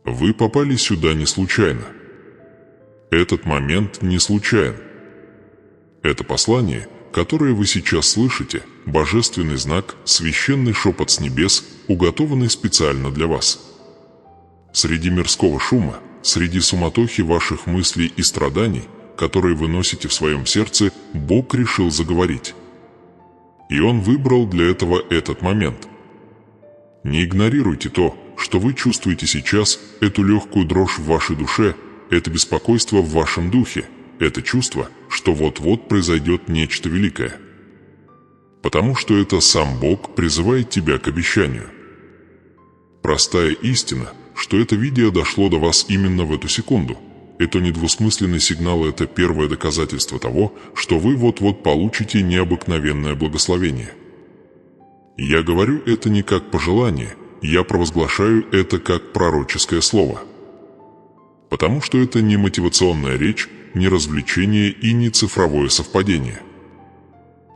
Вы попали сюда не случайно. Этот момент не случайен. Это послание, которое вы сейчас слышите, божественный знак, священный шепот с небес, уготованный специально для вас. Среди мирского шума, среди суматохи ваших мыслей и страданий, которые вы носите в своем сердце, Бог решил заговорить. И Он выбрал для этого этот момент. Не игнорируйте то, что вы чувствуете сейчас, эту легкую дрожь в вашей душе, это беспокойство в вашем духе, это чувство, что вот-вот произойдет нечто великое. Потому что это сам Бог призывает тебя к обещанию. Простая истина, что это видео дошло до вас именно в эту секунду. Это недвусмысленный сигнал, это первое доказательство того, что вы вот-вот получите необыкновенное благословение. Я говорю это не как пожелание, я провозглашаю это как пророческое слово. Потому что это не мотивационная речь, не развлечение и не цифровое совпадение.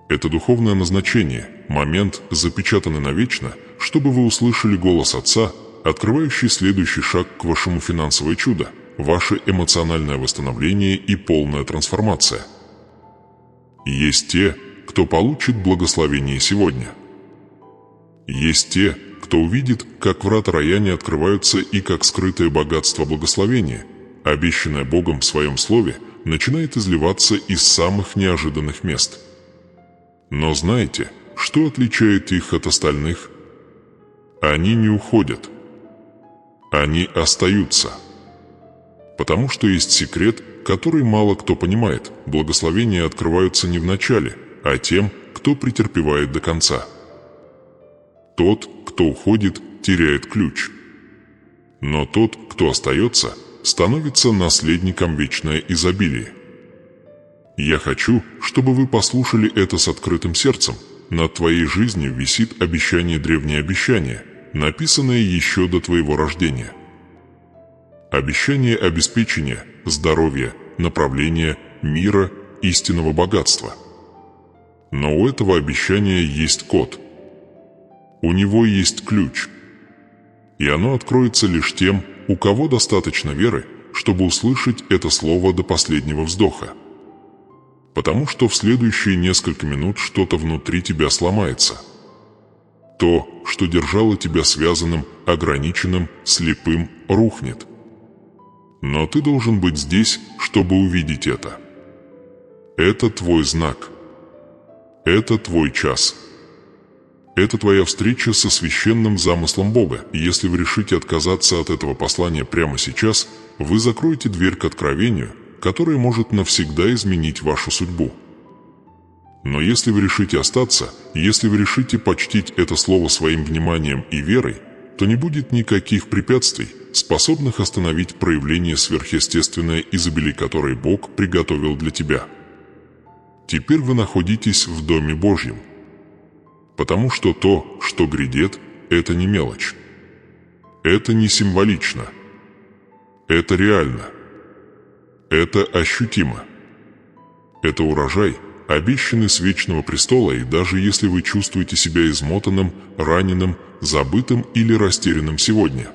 Это духовное назначение, момент, запечатанный навечно, чтобы вы услышали голос Отца, открывающий следующий шаг к вашему финансовое чудо, ваше эмоциональное восстановление и полная трансформация. Есть те, кто получит благословение сегодня. Есть те, кто увидит, как врата рая открываются и как скрытое богатство благословения, обещанное Богом в Своем Слове, начинает изливаться из самых неожиданных мест. Но знаете, что отличает их от остальных? Они не уходят. Они остаются. Потому что есть секрет, который мало кто понимает. Благословения открываются не в начале, а тем, кто претерпевает до конца. Тот, кто уходит, теряет ключ. Но тот, кто остается, становится наследником вечное изобилие. Я хочу, чтобы вы послушали это с открытым сердцем. Над твоей жизнью висит обещание, древнее обещание, написанное еще до твоего рождения. Обещание обеспечения, здоровья, направления, мира, истинного богатства. Но у этого обещания есть код. У него есть ключ. И оно откроется лишь тем, у кого достаточно веры, чтобы услышать это слово до последнего вздоха. Потому что в следующие несколько минут что-то внутри тебя сломается. То, что держало тебя связанным, ограниченным, слепым, рухнет. Но ты должен быть здесь, чтобы увидеть это. Это твой знак. Это твой час. Это твоя встреча со священным замыслом Бога. И если вы решите отказаться от этого послания прямо сейчас, вы закроете дверь к откровению, которое может навсегда изменить вашу судьбу. Но если вы решите остаться, если вы решите почтить это слово своим вниманием и верой, то не будет никаких препятствий, способных остановить проявление сверхъестественное изобилие, которое Бог приготовил для тебя. Теперь вы находитесь в Доме Божьем. Потому что то, что грядет, это не мелочь. Это не символично. Это реально. Это ощутимо. Это урожай, обещанный с вечного престола, и даже если вы чувствуете себя измотанным, раненым, забытым или растерянным сегодня,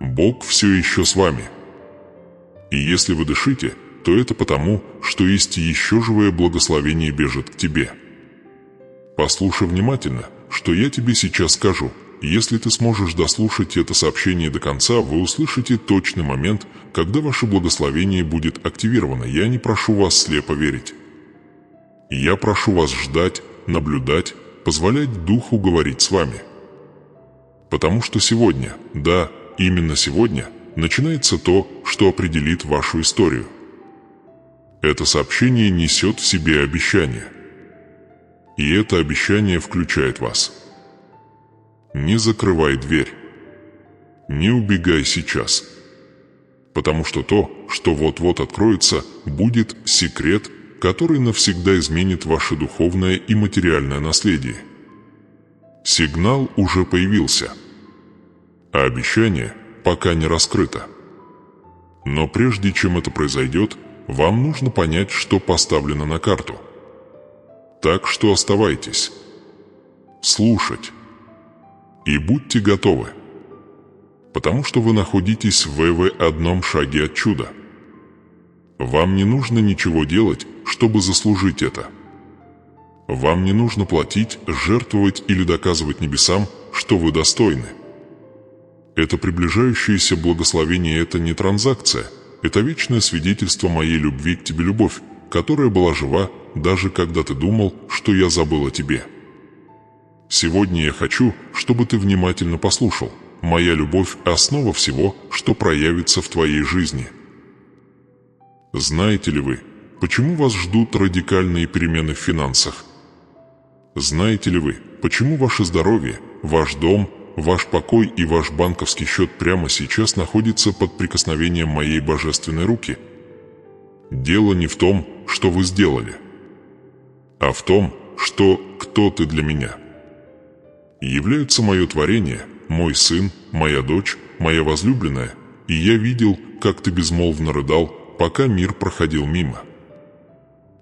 Бог все еще с вами. И если вы дышите, то это потому, что есть еще живое благословение бежит к тебе. Послушай внимательно, что я тебе сейчас скажу. Если ты сможешь дослушать это сообщение до конца, вы услышите точный момент, когда ваше благословение будет активировано. Я не прошу вас слепо верить. Я прошу вас ждать, наблюдать, позволять Духу говорить с вами. Потому что сегодня, да, именно сегодня, начинается то, что определит вашу историю. Это сообщение несет в себе обещание. И это обещание включает вас. Не закрывай дверь. Не убегай сейчас. Потому что то, что вот-вот откроется, будет секрет, который навсегда изменит ваше духовное и материальное наследие. Сигнал уже появился, а обещание пока не раскрыто. Но прежде чем это произойдет, вам нужно понять, что поставлено на карту. Так что оставайтесь, слушать и будьте готовы. потому что вы находитесь в одном шаге от чуда. Вам не нужно ничего делать, чтобы заслужить это. Вам не нужно платить, жертвовать или доказывать небесам, что вы достойны. Это приближающееся благословение – это не транзакция, это вечное свидетельство моей любви к тебе, любовь, которая была жива, даже когда ты думал, что я забыл о тебе. Сегодня я хочу, чтобы ты внимательно послушал. Моя любовь – основа всего, что проявится в твоей жизни. Знаете ли вы, почему вас ждут радикальные перемены в финансах? Знаете ли вы, почему ваше здоровье, ваш дом, ваш покой и ваш банковский счет прямо сейчас находятся под прикосновением моей божественной руки? Дело не в том, что вы сделали, а в том, что кто ты для меня. Являются мое творение, мой сын, моя дочь, моя возлюбленная, и я видел, как ты безмолвно рыдал, пока мир проходил мимо.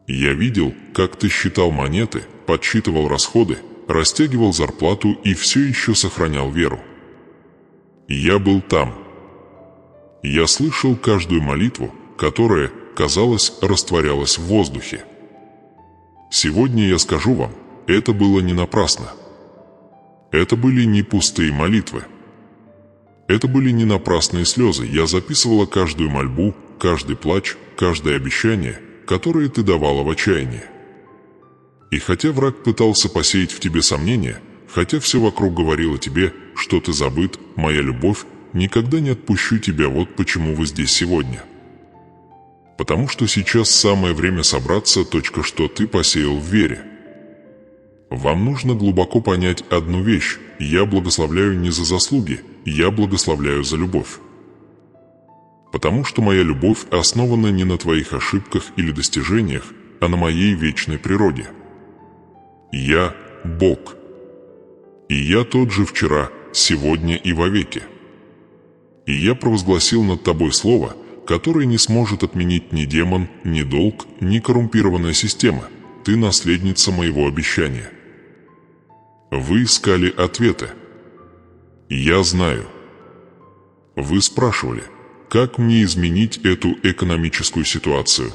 Я видел, как ты считал монеты, подсчитывал расходы, растягивал зарплату и все еще сохранял веру. Я был там. Я слышал каждую молитву, которая, казалось, растворялась в воздухе. Сегодня я скажу вам, это было не напрасно. Это были не пустые молитвы. Это были не напрасные слезы. Я записывала каждую мольбу, каждый плач, каждое обещание, которое ты давала в отчаянии. И хотя враг пытался посеять в тебе сомнения, хотя все вокруг говорило тебе, что ты забыт, моя любовь, никогда не отпущу тебя, вот почему вы здесь сегодня. Потому что сейчас самое время собраться, что ты посеял в вере. Вам нужно глубоко понять одну вещь: я благословляю не за заслуги, я благословляю за любовь. Потому что моя любовь основана не на твоих ошибках или достижениях, а на моей вечной природе. Я – Бог. И я тот же вчера, сегодня и вовеки. И я провозгласил над тобой слово, которое не сможет отменить ни демон, ни долг, ни коррумпированная система. Ты наследница моего обещания. Вы искали ответы. Я знаю. Вы спрашивали, как мне изменить эту экономическую ситуацию?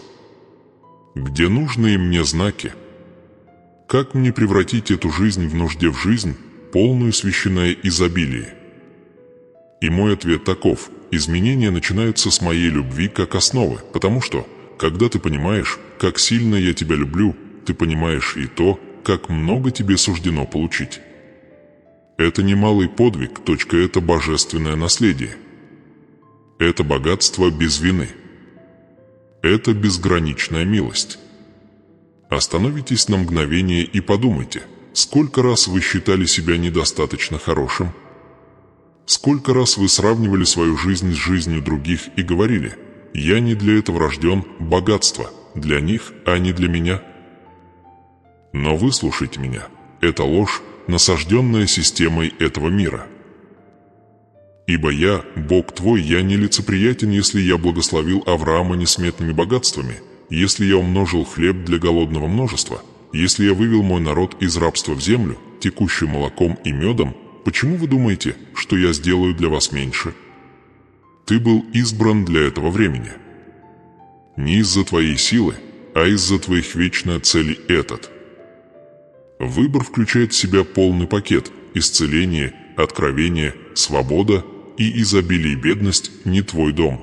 Где нужные мне знаки? Как мне превратить эту жизнь в нужде в жизнь, полную священное изобилие? И мой ответ таков: изменения начинаются с моей любви как основы, потому что, когда ты понимаешь, как сильно я тебя люблю, ты понимаешь и то, как много тебе суждено получить. Это не малый подвиг, это божественное наследие. Это богатство без вины. Это безграничная милость. Остановитесь на мгновение и подумайте, сколько раз вы считали себя недостаточно хорошим? Сколько раз вы сравнивали свою жизнь с жизнью других и говорили: «Я не для этого рожден, богатство для них, а не для меня». Но выслушайте меня, это ложь, насажденная системой этого мира. Ибо я, Бог твой, я не лицеприятен, если я благословил Авраама несметными богатствами, если я умножил хлеб для голодного множества, если я вывел мой народ из рабства в землю, текущую молоком и медом. Почему вы думаете, что я сделаю для вас меньше? Ты был избран для этого времени. Не из-за твоей силы, а из-за твоих вечных целей этот. Выбор включает в себя полный пакет: исцеление, откровение, свобода и изобилие, и бедность не твой дом.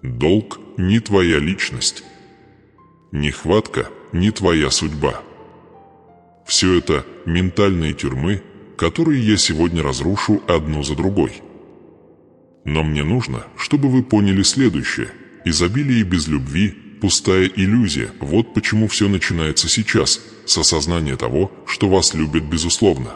Долг не твоя личность. Нехватка не твоя судьба. Все это ментальные тюрьмы, которые я сегодня разрушу одну за другой. Но мне нужно, чтобы вы поняли следующее: изобилие без любви – пустая иллюзия. Вот почему все начинается сейчас, с осознания того, что вас любят безусловно.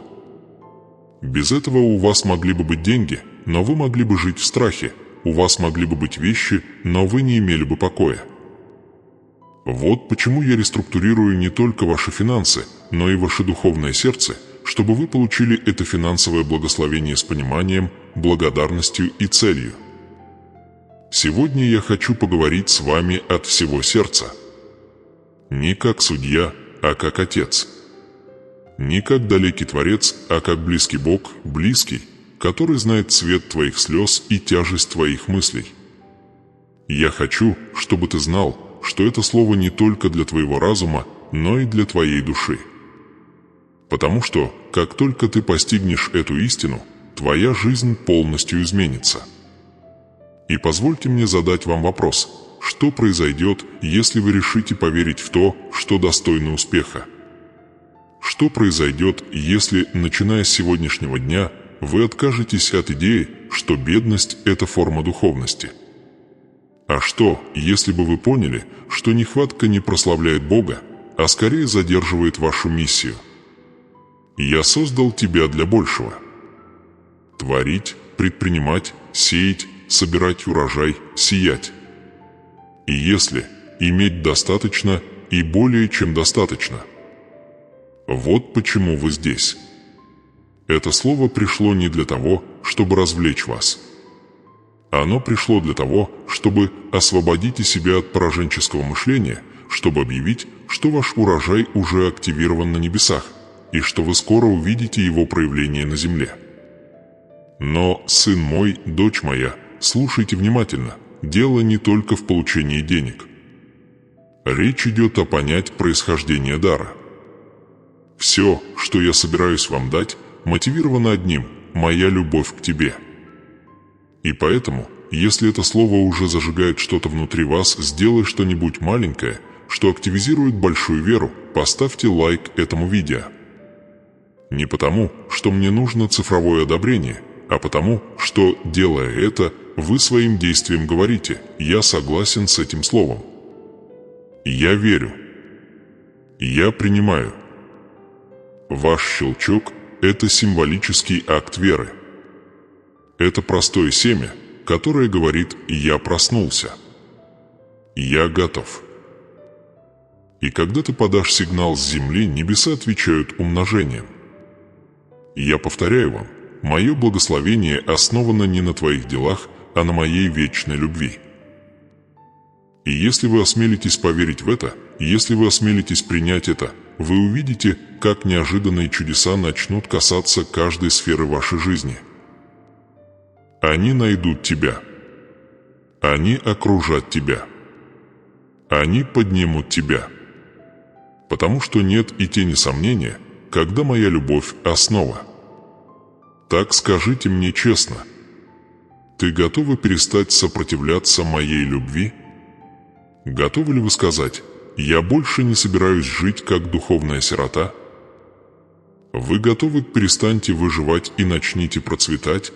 Без этого у вас могли бы быть деньги, но вы могли бы жить в страхе, у вас могли бы быть вещи, но вы не имели бы покоя. Вот почему я реструктурирую не только ваши финансы, но и ваше духовное сердце, чтобы вы получили это финансовое благословение с пониманием, благодарностью и целью. Сегодня я хочу поговорить с вами от всего сердца. Не как судья, а как отец. Не как далекий Творец, а как близкий Бог, близкий, который знает цвет твоих слез и тяжесть твоих мыслей. Я хочу, чтобы ты знал, что это слово не только для твоего разума, но и для твоей души. Потому что, как только ты постигнешь эту истину, твоя жизнь полностью изменится. И позвольте мне задать вам вопрос: что произойдет, если вы решите поверить в то, что достойно успеха? Что произойдет, если, начиная с сегодняшнего дня, вы откажетесь от идеи, что бедность – это форма духовности? А что, если бы вы поняли, что нехватка не прославляет Бога, а скорее задерживает вашу миссию? Я создал тебя для большего. Творить, предпринимать, сеять, собирать урожай, сиять. И если иметь достаточно и более чем достаточно. Вот почему вы здесь. Это слово пришло не для того, чтобы развлечь вас. Оно пришло для того, чтобы освободить себя от пораженческого мышления, чтобы объявить, что ваш урожай уже активирован на небесах, и что вы скоро увидите его проявление на земле. Но, сын мой, дочь моя, слушайте внимательно, дело не только в получении денег. Речь идет о понять происхождение дара. Все, что я собираюсь вам дать, мотивировано одним – моя любовь к тебе. И поэтому, если это слово уже зажигает что-то внутри вас, сделай что-нибудь маленькое, что активизирует большую веру, поставьте лайк этому видео. Не потому, что мне нужно цифровое одобрение, а потому, что, делая это, вы своим действием говорите: «Я согласен с этим словом». Я верю. Я принимаю. Ваш щелчок – это символический акт веры. Это простое семя, которое говорит: «Я проснулся». Я готов. И когда ты подашь сигнал с земли, небеса отвечают умножением. Я повторяю вам, мое благословение основано не на твоих делах, а на моей вечной любви. И если вы осмелитесь поверить в это, если вы осмелитесь принять это, вы увидите, как неожиданные чудеса начнут касаться каждой сферы вашей жизни. Они найдут тебя. Они окружат тебя. Они поднимут тебя. Потому что нет и тени сомнения, когда моя любовь – основа. Так скажите мне честно. Ты готовы перестать сопротивляться моей любви? Готовы ли вы сказать: «Я больше не собираюсь жить как духовная сирота»? Вы готовы перестаньте выживать и начните процветать?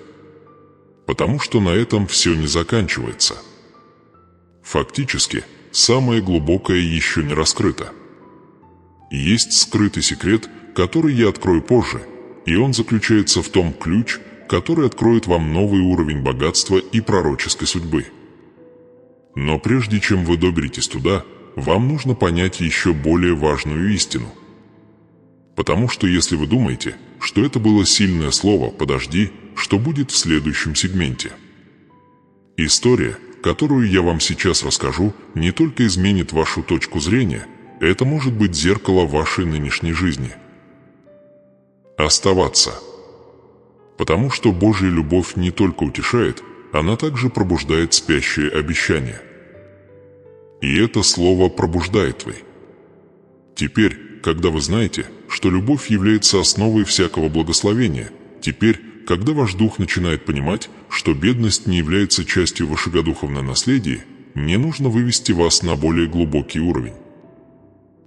Потому что на этом все не заканчивается. Фактически, самое глубокое еще не раскрыто. Есть скрытый секрет, который я открою позже, и он заключается в том ключ, который откроет вам новый уровень богатства и пророческой судьбы. Но прежде чем вы доберетесь туда, вам нужно понять еще более важную истину. Потому что если вы думаете, что это было сильное слово «подожди», что будет в следующем сегменте? История, которую я вам сейчас расскажу, не только изменит вашу точку зрения, это может быть зеркало вашей нынешней жизни. Оставаться. Потому что Божья любовь не только утешает, она также пробуждает спящие обещания. И это слово пробуждает вы. Теперь, когда вы знаете, что любовь является основой всякого благословения, теперь, когда ваш дух начинает понимать, что бедность не является частью вашего духовного наследия, мне нужно вывести вас на более глубокий уровень.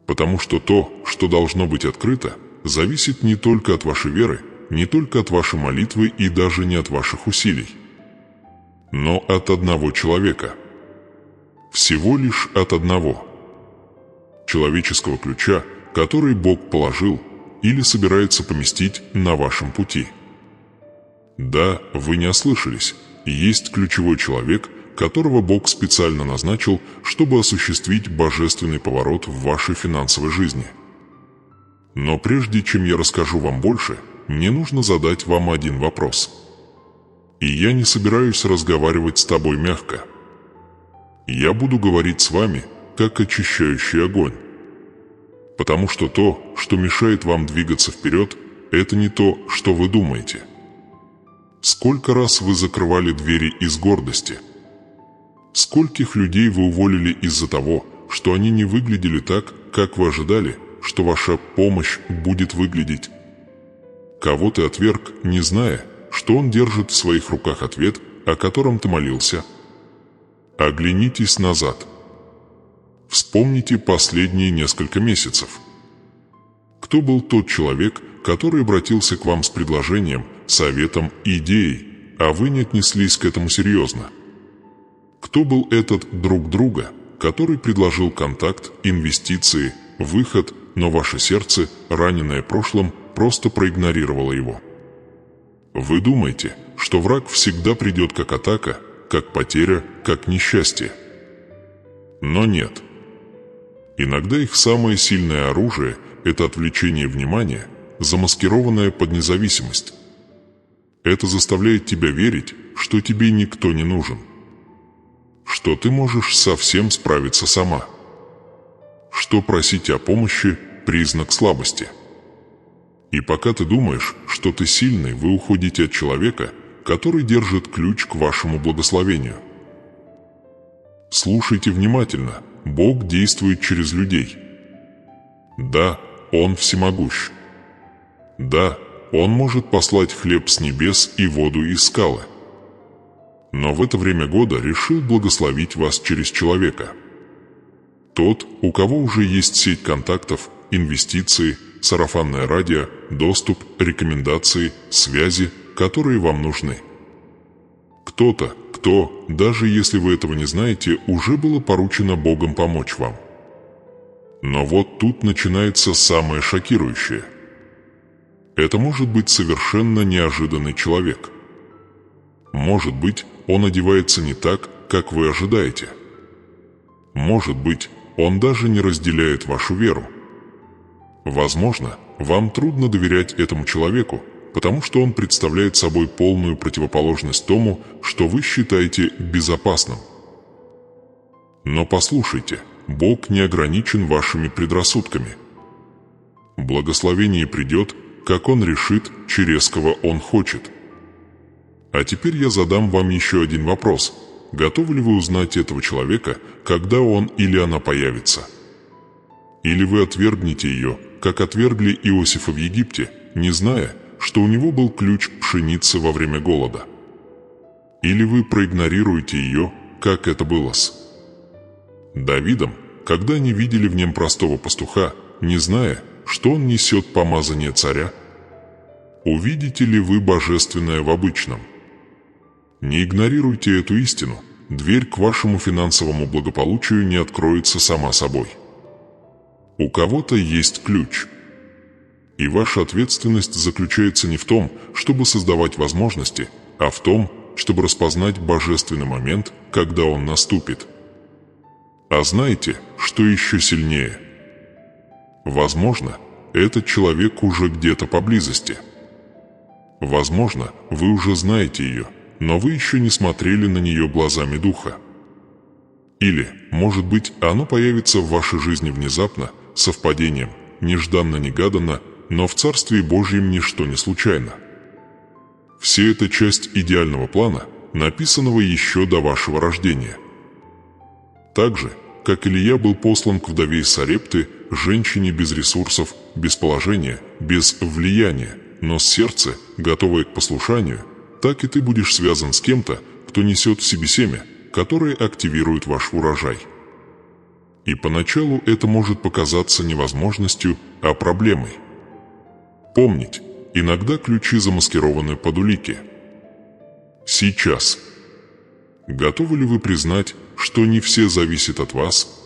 Потому что то, что должно быть открыто, зависит не только от вашей веры, не только от вашей молитвы и даже не от ваших усилий, но от одного человека. Всего лишь от одного. Человеческого ключа, который Бог положил или собирается поместить на вашем пути. Да, вы не ослышались, есть ключевой человек, которого Бог специально назначил, чтобы осуществить божественный поворот в вашей финансовой жизни. Но прежде чем я расскажу вам больше, мне нужно задать вам один вопрос. И я не собираюсь разговаривать с тобой мягко. Я буду говорить с вами, как очищающий огонь. Потому что то, что мешает вам двигаться вперед, это не то, что вы думаете. Сколько раз вы закрывали двери из гордости? Скольких людей вы уволили из-за того, что они не выглядели так, как вы ожидали, что ваша помощь будет выглядеть? Кого ты отверг, не зная, что он держит в своих руках ответ, о котором ты молился? Оглянитесь назад. Вспомните последние несколько месяцев. Кто был тот человек, который обратился к вам с предложением, советом и идеей, а вы не отнеслись к этому серьезно? Кто был этот друг друга, который предложил контакт, инвестиции, выход, но ваше сердце, раненое прошлым, просто проигнорировало его? Вы думаете, что враг всегда придет как атака, как потеря, как несчастье? Но нет. Иногда их самое сильное оружие – это отвлечение внимания, замаскированное под независимость. Это заставляет тебя верить, что тебе никто не нужен, что ты можешь совсем справиться сама, что просить о помощи – признак слабости. И пока ты думаешь, что ты сильный, вы уходите от человека, который держит ключ к вашему благословению. Слушайте внимательно. Бог действует через людей. Да, Он всемогущ. Да, Он может послать хлеб с небес и воду из скалы. Но в это время года решил благословить вас через человека. Тот, у кого уже есть сеть контактов, инвестиции, сарафанное радио, доступ, рекомендации, связи, которые вам нужны. Кто-то, кто, даже если вы этого не знаете, уже было поручено Богом помочь вам. Но вот тут начинается самое шокирующее. Это может быть совершенно неожиданный человек. Может быть, он одевается не так, как вы ожидаете. Может быть, он даже не разделяет вашу веру. Возможно, вам трудно доверять этому человеку, потому что он представляет собой полную противоположность тому, что вы считаете безопасным. Но послушайте, Бог не ограничен вашими предрассудками. Благословение придет, как Он решит, через кого Он хочет. А теперь я задам вам еще один вопрос. Готовы ли вы узнать этого человека, когда он или она появится? Или вы отвергнете ее, как отвергли Иосифа в Египте, не зная, что у него был ключ к пшенице во время голода? Или вы проигнорируете ее, как это было с Давидом, когда они видели в нем простого пастуха, не зная, что он несет помазание царя? Увидите ли вы божественное в обычном? Не игнорируйте эту истину, дверь к вашему финансовому благополучию не откроется сама собой. У кого-то есть ключ. И ваша ответственность заключается не в том, чтобы создавать возможности, а в том, чтобы распознать божественный момент, когда он наступит. А знаете, что еще сильнее? Возможно, этот человек уже где-то поблизости. Возможно, вы уже знаете ее, но вы еще не смотрели на нее глазами духа. Или, может быть, оно появится в вашей жизни внезапно, совпадением, нежданно-негаданно, но в Царстве Божьем ничто не случайно. Все это часть идеального плана, написанного еще до вашего рождения. Так же, как Илия был послан к вдове из Сарепты, женщине без ресурсов, без положения, без влияния, но с сердца, готовое к послушанию, так и ты будешь связан с кем-то, кто несет в себе семя, которое активирует ваш урожай. И поначалу это может показаться невозможностью, а проблемой. Помнить, иногда ключи замаскированы под улики. Сейчас. Готовы ли вы признать, что не все зависит от вас?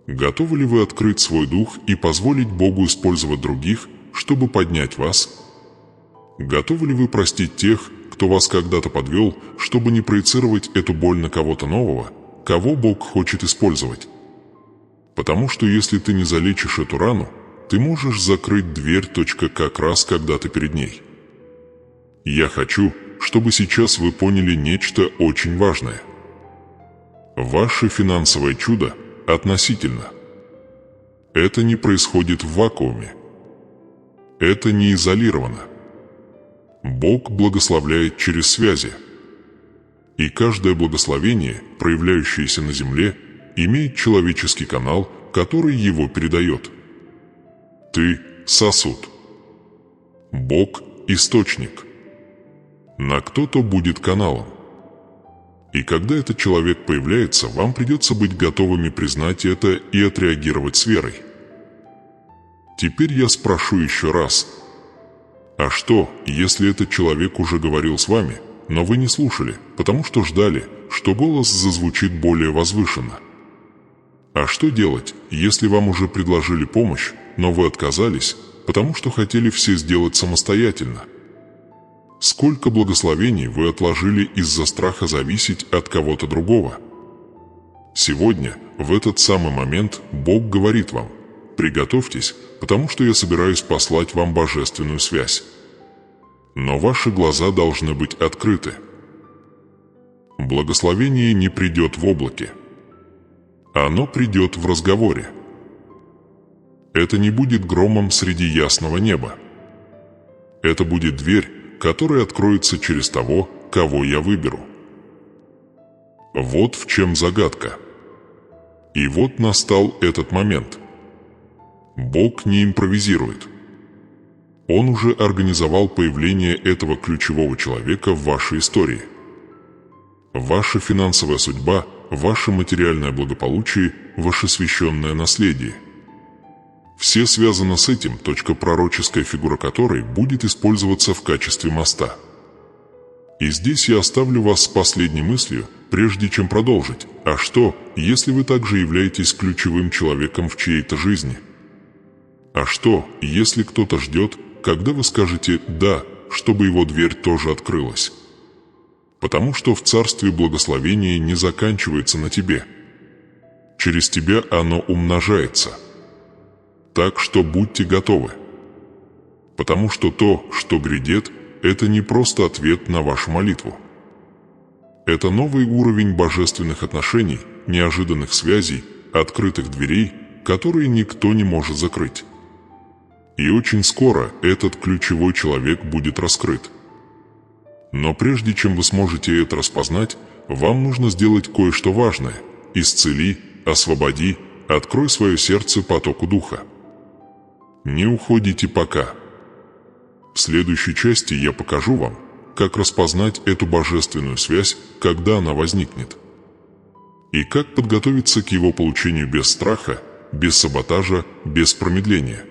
Готовы ли вы открыть свой дух и позволить Богу использовать других, чтобы поднять вас? Готовы ли вы простить тех, кто вас когда-то подвел, чтобы не проецировать эту боль на кого-то нового, кого Бог хочет использовать? Потому что если ты не залечишь эту рану, ты можешь закрыть дверь как раз когда ты перед ней. Я хочу, чтобы сейчас вы поняли нечто очень важное. Ваше финансовое чудо относительно. Это не происходит в вакууме. Это не изолировано. Бог благословляет через связи. И каждое благословение, проявляющееся на земле, имеет человеческий канал, который его передает. Ты – сосуд. Бог – источник. На кто-то будет каналом. И когда этот человек появляется, вам придется быть готовыми признать это и отреагировать с верой. Теперь я спрошу еще раз. А что, если этот человек уже говорил с вами, но вы не слушали, потому что ждали, что голос зазвучит более возвышенно? А что делать, если вам уже предложили помощь, но вы отказались, потому что хотели все сделать самостоятельно? Сколько благословений вы отложили из-за страха зависеть от кого-то другого? Сегодня, в этот самый момент, Бог говорит вам: приготовьтесь, потому что я собираюсь послать вам божественную связь. Но ваши глаза должны быть открыты. Благословение не придет в облаке. Оно придет в разговоре. Это не будет громом среди ясного неба. Это будет дверь, которая откроется через того, кого я выберу. Вот в чем загадка. И вот настал этот момент. Бог не импровизирует. Он уже организовал появление этого ключевого человека в вашей истории. Ваша финансовая судьба, ваше материальное благополучие, ваше священное наследие. Все связано с этим, пророческая фигура которой будет использоваться в качестве моста. И здесь я оставлю вас с последней мыслью, прежде чем продолжить. А что, если вы также являетесь ключевым человеком в чьей-то жизни? А что, если кто-то ждет, когда вы скажете «да», чтобы его дверь тоже открылась? Потому что в царстве благословение не заканчивается на тебе. Через тебя оно умножается. Так что будьте готовы. Потому что то, что грядет, это не просто ответ на вашу молитву. Это новый уровень божественных отношений, неожиданных связей, открытых дверей, которые никто не может закрыть. И очень скоро этот ключевой человек будет раскрыт. Но прежде чем вы сможете это распознать, вам нужно сделать кое-что важное. Исцели, освободи, открой свое сердце потоку Духа. Не уходите пока. В следующей части я покажу вам, как распознать эту божественную связь, когда она возникнет. И как подготовиться к его получению без страха, без саботажа, без промедления.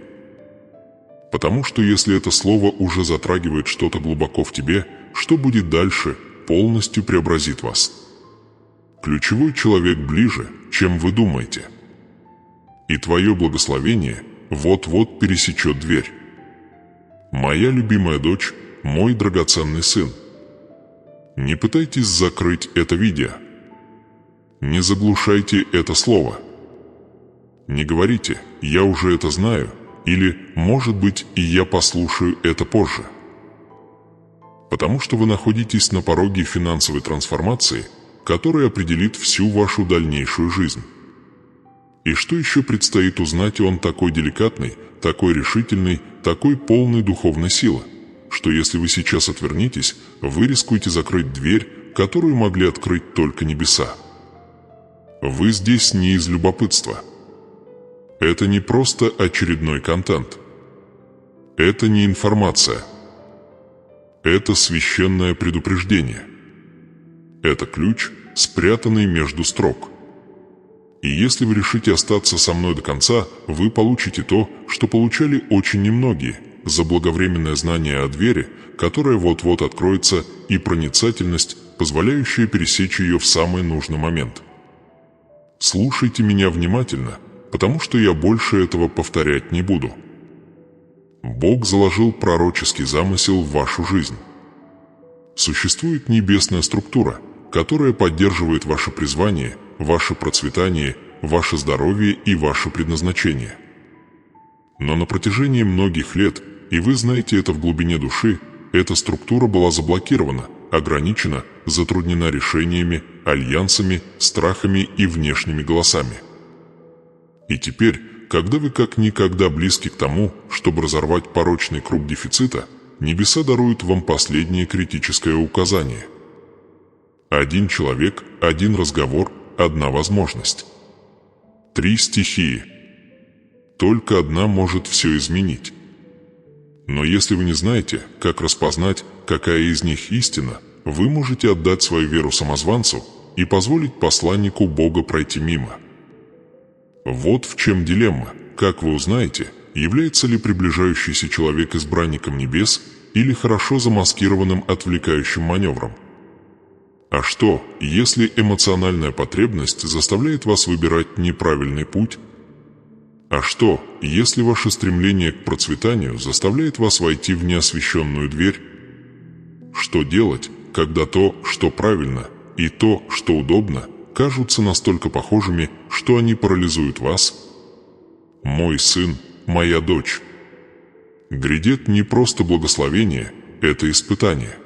Потому что если это слово уже затрагивает что-то глубоко в тебе, что будет дальше, полностью преобразит вас. Ключевой человек ближе, чем вы думаете. И твое благословение вот-вот пересечет дверь. Моя любимая дочь, мой драгоценный сын. Не пытайтесь закрыть это видео. Не заглушайте это слово. Не говорите «я уже это знаю» или «может быть, и я послушаю это позже». Потому что вы находитесь на пороге финансовой трансформации, которая определит всю вашу дальнейшую жизнь. И что еще предстоит узнать, он такой деликатный, такой решительный, такой полный духовной силы, что если вы сейчас отвернетесь, вы рискуете закрыть дверь, которую могли открыть только небеса. Вы здесь не из любопытства. Это не просто очередной контент. Это не информация. Это священное предупреждение. Это ключ, спрятанный между строк. И если вы решите остаться со мной до конца, вы получите то, что получали очень немногие, заблаговременное знание о двери, которая вот-вот откроется, и проницательность, позволяющая пересечь ее в самый нужный момент. Слушайте меня внимательно, потому что я больше этого повторять не буду. Бог заложил пророческий замысел в вашу жизнь. Существует небесная структура, которая поддерживает ваше призвание, ваше процветание, ваше здоровье и ваше предназначение. Но на протяжении многих лет, и вы знаете это в глубине души, эта структура была заблокирована, ограничена, затруднена решениями, альянсами, страхами и внешними голосами. И теперь, когда вы как никогда близки к тому, чтобы разорвать порочный круг дефицита, небеса даруют вам последнее критическое указание. Один человек, один разговор, одна возможность. 3 стихии. Только одна может все изменить. Но если вы не знаете, как распознать, какая из них истина, вы можете отдать свою веру самозванцу и позволить посланнику Бога пройти мимо. Вот в чем дилемма. Как вы узнаете, является ли приближающийся человек избранником небес или хорошо замаскированным отвлекающим маневром? А что, если эмоциональная потребность заставляет вас выбирать неправильный путь? А что, если ваше стремление к процветанию заставляет вас войти в неосвещенную дверь? Что делать, когда то, что правильно, и то, что удобно, кажутся настолько похожими, что они парализуют вас? Мой сын, моя дочь. Грядет не просто благословение, это испытание.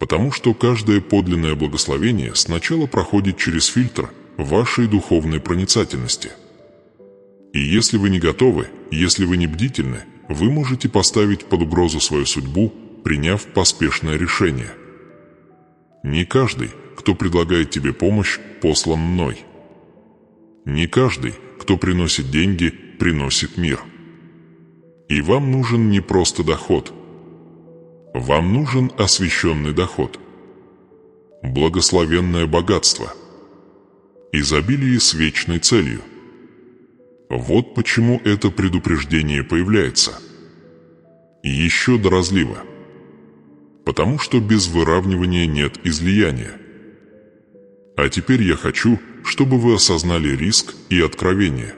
Потому что каждое подлинное благословение сначала проходит через фильтр вашей духовной проницательности. И если вы не готовы, если вы не бдительны, вы можете поставить под угрозу свою судьбу, приняв поспешное решение. Не каждый, кто предлагает тебе помощь, послан мной. Не каждый, кто приносит деньги, приносит мир. И вам нужен не просто доход. Вам нужен освященный доход. Благословенное богатство. Изобилие с вечной целью. Вот почему это предупреждение появляется. И еще до разлива. Потому что без выравнивания нет излияния. А теперь я хочу, чтобы вы осознали риск и откровение.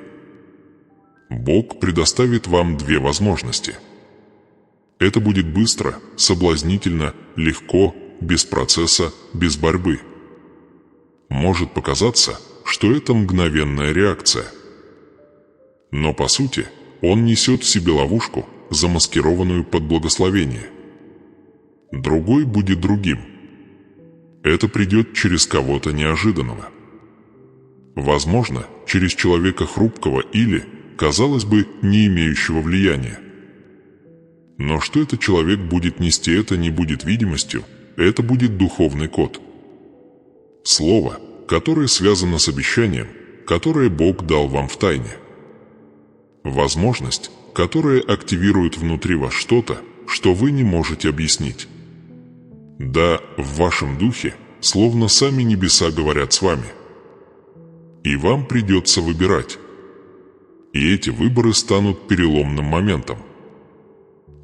Бог предоставит вам 2 возможности. Это будет быстро, соблазнительно, легко, без процесса, без борьбы. Может показаться, что это мгновенная реакция. Но по сути, он несет в себе ловушку, замаскированную под благословение. Другой будет другим. Это придет через кого-то неожиданного. Возможно, через человека хрупкого или, казалось бы, не имеющего влияния. Но что этот человек будет нести, это не будет видимостью, это будет духовный код. Слово, которое связано с обещанием, которое Бог дал вам в тайне. Возможность, которая активирует внутри вас что-то, что вы не можете объяснить. Да, в вашем духе, словно сами небеса говорят с вами. И вам придется выбирать. И эти выборы станут переломным моментом.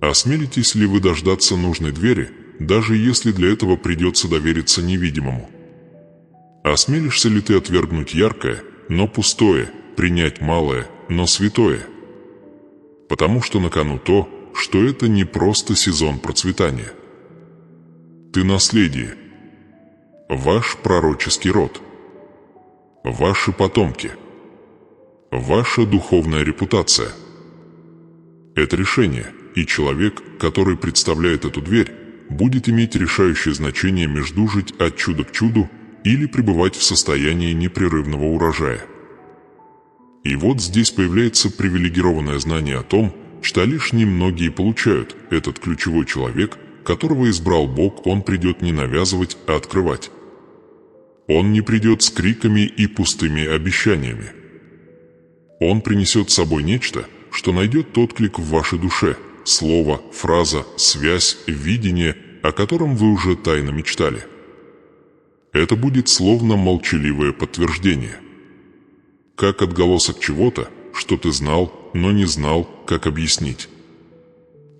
Осмелитесь ли вы дождаться нужной двери, даже если для этого придется довериться невидимому? Осмелишься ли ты отвергнуть яркое, но пустое, принять малое, но святое? Потому что на кону то, что это не просто сезон процветания. Ты наследие. Ваш пророческий род. Ваши потомки. Ваша духовная репутация. Это решение, и человек, который представляет эту дверь, будет иметь решающее значение между жить от чуда к чуду или пребывать в состоянии непрерывного урожая. И вот здесь появляется привилегированное знание о том, что лишь немногие получают. Этот ключевой человек, которого избрал Бог, он придет не навязывать, а открывать. Он не придет с криками и пустыми обещаниями. Он принесет с собой нечто, что найдет отклик в вашей душе, слово, фраза, связь, видение, о котором вы уже тайно мечтали. Это будет словно молчаливое подтверждение. Как отголосок чего-то, что ты знал, но не знал, как объяснить.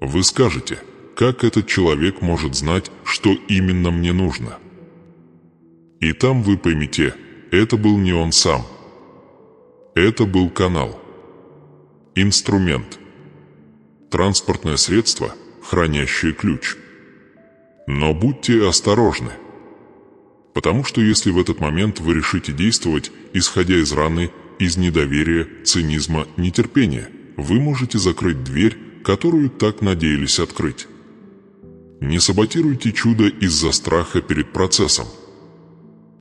Вы скажете, как этот человек может знать, что именно мне нужно? И там вы поймете, это был не он сам. Это был канал. Инструмент. Транспортное средство, хранящее ключ. Но будьте осторожны. Потому что если в этот момент вы решите действовать, исходя из раны, из недоверия, цинизма, нетерпения, вы можете закрыть дверь, которую так надеялись открыть. Не саботируйте чудо из-за страха перед процессом.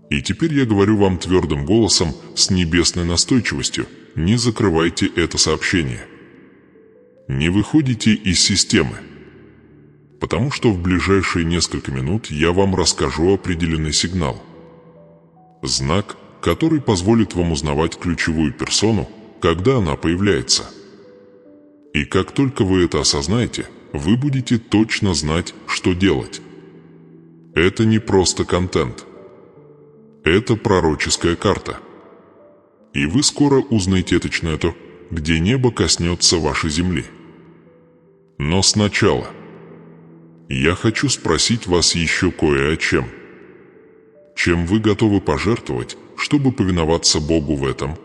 И теперь я говорю вам твердым голосом, с небесной настойчивостью, не закрывайте это сообщение. Не выходите из системы. Потому что в ближайшие несколько минут я вам расскажу определенный сигнал. Знак, который позволит вам узнавать ключевую персону, когда она появляется. И как только вы это осознаете, вы будете точно знать, что делать. Это не просто контент. Это пророческая карта. И вы скоро узнаете точно то, где небо коснется вашей земли. Но сначала я хочу спросить вас еще кое о чем. Чем вы готовы пожертвовать, чтобы повиноваться Богу в этом?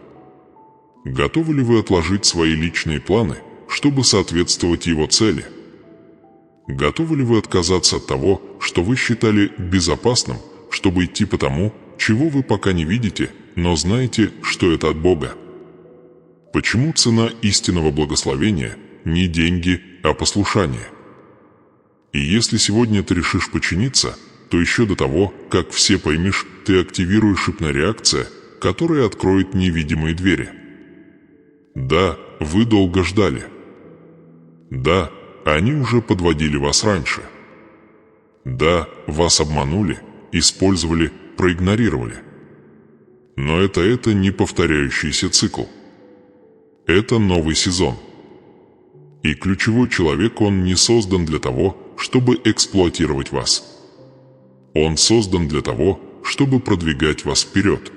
Готовы ли вы отложить свои личные планы, чтобы соответствовать Его цели? Готовы ли вы отказаться от того, что вы считали безопасным, чтобы идти по тому, чего вы пока не видите, но знаете, что это от Бога? Почему цена истинного благословения не деньги, а послушание? И если сегодня ты решишь подчиниться, то еще до того, как все поймешь, ты активируешь шипная-реакция, которая откроет невидимые двери. Да, вы долго ждали. Да, они уже подводили вас раньше. Да, вас обманули, использовали, проигнорировали. Но это не повторяющийся цикл. Это новый сезон. И ключевой человек, он не создан для того, чтобы эксплуатировать вас. Он создан для того, чтобы продвигать вас вперед.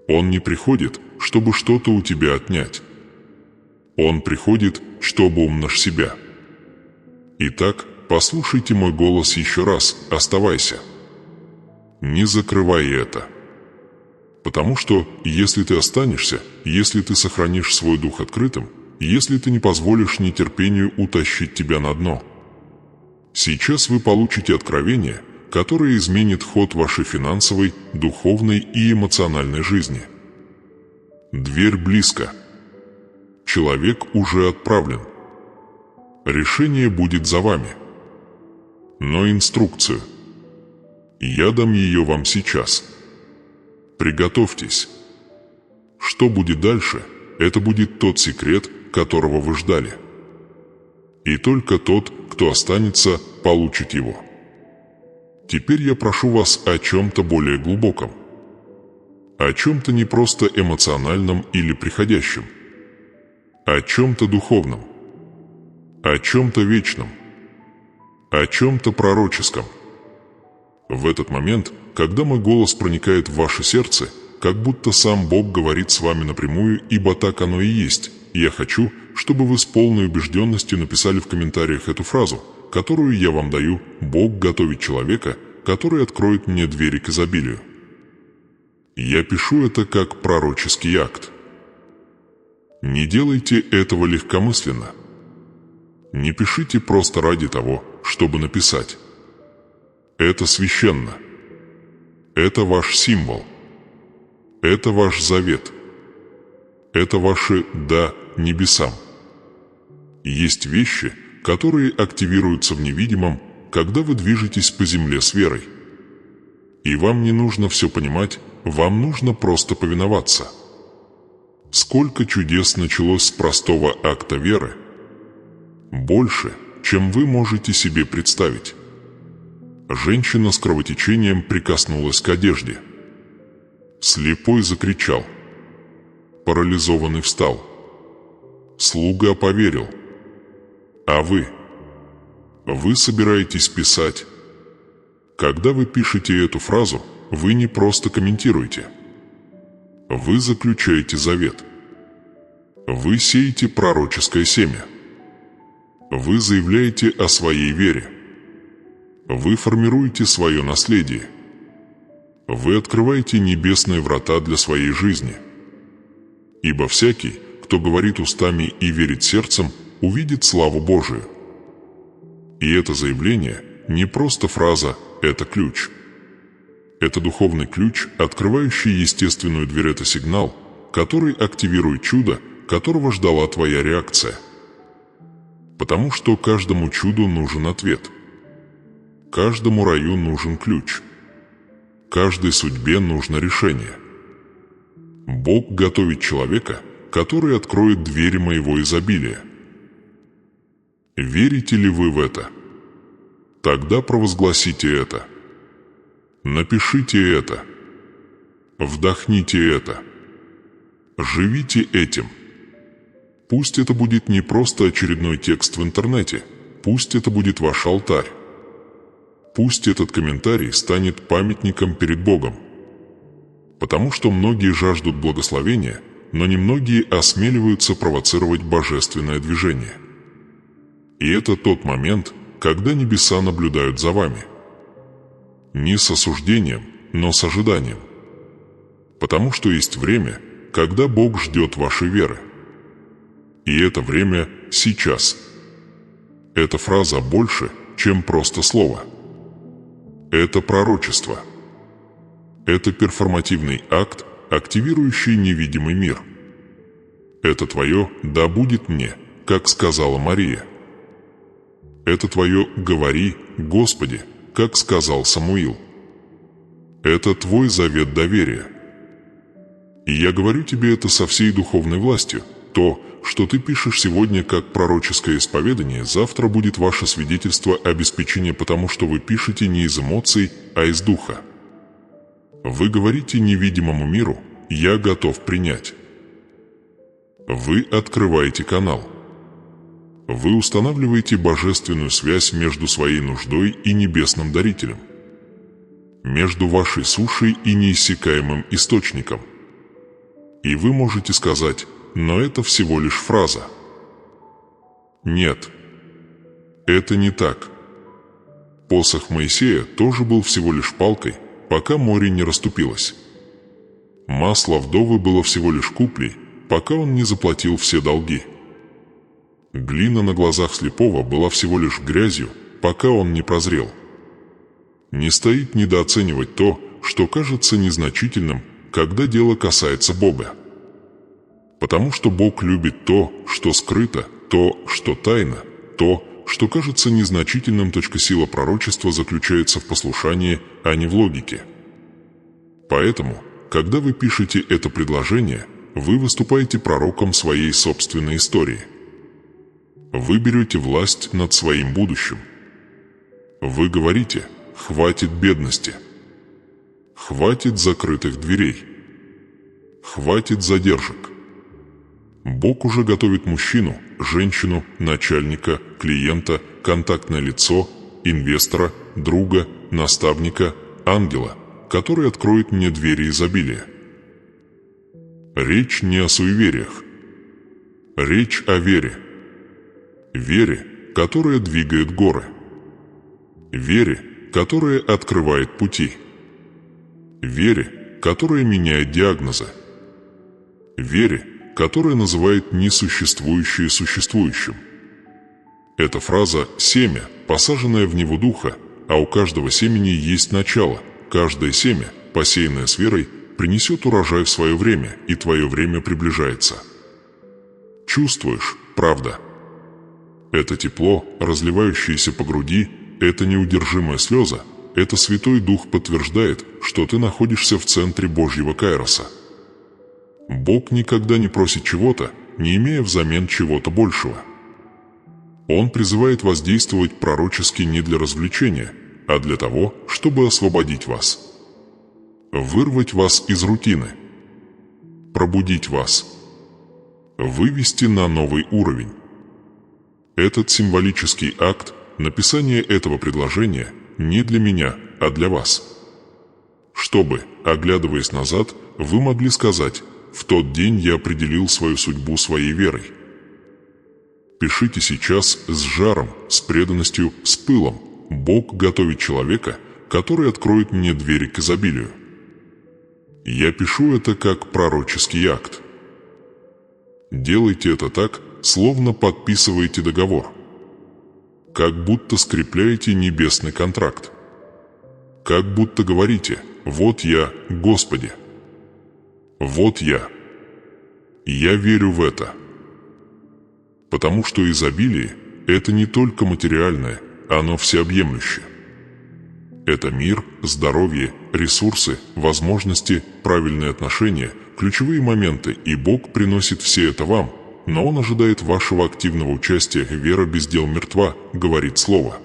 Он не приходит, чтобы что-то у тебя отнять. Он приходит, чтобы умножить себя. Итак, послушайте мой голос еще раз, оставайся. Не закрывай это. Потому что, если ты останешься, если ты сохранишь свой дух открытым, если ты не позволишь нетерпению утащить тебя на дно, сейчас вы получите откровение, которое изменит ход вашей финансовой, духовной и эмоциональной жизни. Дверь близко. Человек уже отправлен. Решение будет за вами. Но инструкцию я дам ее вам сейчас. Приготовьтесь. Что будет дальше, это будет тот секрет, которого вы ждали. И только тот, кто останется, получит его. Теперь я прошу вас о чем-то более глубоком. О чем-то не просто эмоциональном или приходящем. О чем-то духовном. О чем-то вечном. О чем-то пророческом. В этот момент, когда мой голос проникает в ваше сердце, как будто сам Бог говорит с вами напрямую, ибо так оно и есть, я хочу, чтобы вы с полной убежденностью написали в комментариях эту фразу, которую я вам даю: «Бог готовит человека, который откроет мне двери к изобилию». Я пишу это как пророческий акт. Не делайте этого легкомысленно. Не пишите просто ради того, чтобы написать. Это священно. Это ваш символ. Это ваш завет. Это ваше «да» небесам. Есть вещи, которые активируются в невидимом, когда вы движетесь по земле с верой. И вам не нужно все понимать, вам нужно просто повиноваться. Сколько чудес началось с простого акта веры? Больше, чем вы можете себе представить. Женщина с кровотечением прикоснулась к одежде. Слепой закричал. Парализованный встал. Слуга поверил. А вы? Вы собираетесь писать. Когда вы пишете эту фразу, вы не просто комментируете. Вы заключаете завет. Вы сеете пророческое семя. Вы заявляете о своей вере. Вы формируете свое наследие. Вы открываете небесные врата для своей жизни. Ибо всякий, кто говорит устами и верит сердцем, увидит славу Божию. И это заявление не просто фраза, это ключ. Это духовный ключ, открывающий естественную дверь, это сигнал, который активирует чудо, которого ждала твоя реакция. Потому что каждому чуду нужен ответ. Каждому раю нужен ключ. Каждой судьбе нужно решение. Бог готовит человека, который откроет двери моего изобилия. Верите ли вы в это? Тогда провозгласите это. Напишите это. Вдохните это. Живите этим. Пусть это будет не просто очередной текст в интернете. Пусть это будет ваш алтарь. Пусть этот комментарий станет памятником перед Богом. Потому что многие жаждут благословения, но немногие осмеливаются провоцировать божественное движение. И это тот момент, когда небеса наблюдают за вами. Не с осуждением, но с ожиданием. Потому что есть время, когда Бог ждет вашей веры. И это время сейчас. Эта фраза больше, чем просто слово. Это пророчество. Это перформативный акт, активирующий невидимый мир. Это твое «да будет мне», как сказала Мария. Это твое «говори, Господи», как сказал Самуил. Это твой завет доверия. И я говорю тебе это со всей духовной властью. То, что ты пишешь сегодня как пророческое исповедание, завтра будет ваше свидетельство обеспечения, потому что вы пишете не из эмоций, а из духа. Вы говорите невидимому миру «я готов принять». Вы открываете канал. Вы устанавливаете божественную связь между своей нуждой и небесным дарителем. Между вашей сушей и неиссякаемым источником. И вы можете сказать: но это всего лишь фраза. Нет, это не так. Посох Моисея тоже был всего лишь палкой, пока море не расступилось. Масло вдовы было всего лишь куплей, пока он не заплатил все долги. Глина на глазах слепого была всего лишь грязью, пока он не прозрел. Не стоит недооценивать то, что кажется незначительным, когда дело касается Бога. Потому что Бог любит то, что скрыто, то, что тайно, то, что кажется незначительным. Сила пророчества заключается в послушании, а не в логике. Поэтому, когда вы пишете это предложение, вы выступаете пророком своей собственной истории. Вы берете власть над своим будущим. Вы говорите: хватит бедности. Хватит закрытых дверей. Хватит задержек. Бог уже готовит мужчину, женщину, начальника, клиента, контактное лицо, инвестора, друга, наставника, ангела, который откроет мне двери изобилия. Речь не о суевериях. Речь о вере. Вере, которая двигает горы. Вере, которая открывает пути. Вере, которая меняет диагнозы. Вере, которая называет несуществующее существующим. Эта фраза – семя, посаженное в него духа, а у каждого семени есть начало. Каждое семя, посеянное с верой, принесет урожай в свое время, и твое время приближается. Чувствуешь, правда? Это тепло, разливающееся по груди, это неудержимая слеза, это Святой Дух подтверждает, что ты находишься в центре Божьего Кайроса. Бог никогда не просит чего-то, не имея взамен чего-то большего. Он призывает вас действовать пророчески не для развлечения, а для того, чтобы освободить вас. Вырвать вас из рутины. Пробудить вас. Вывести на новый уровень. Этот символический акт, написание этого предложения, не для меня, а для вас. Чтобы, оглядываясь назад, вы могли сказать: «В тот день я определил свою судьбу своей верой». Пишите сейчас с жаром, с преданностью, с пылом. Бог готовит человека, который откроет мне двери к изобилию. Я пишу это как пророческий акт. Делайте это так, словно подписываете договор. Как будто скрепляете небесный контракт. Как будто говорите: «Вот я, Господи». Вот я. Я верю в это. Потому что изобилие – это не только материальное, оно всеобъемлющее. Это мир, здоровье, ресурсы, возможности, правильные отношения, ключевые моменты, и Бог приносит все это вам, но Он ожидает вашего активного участия. Вера без дел мертва, говорит Слово.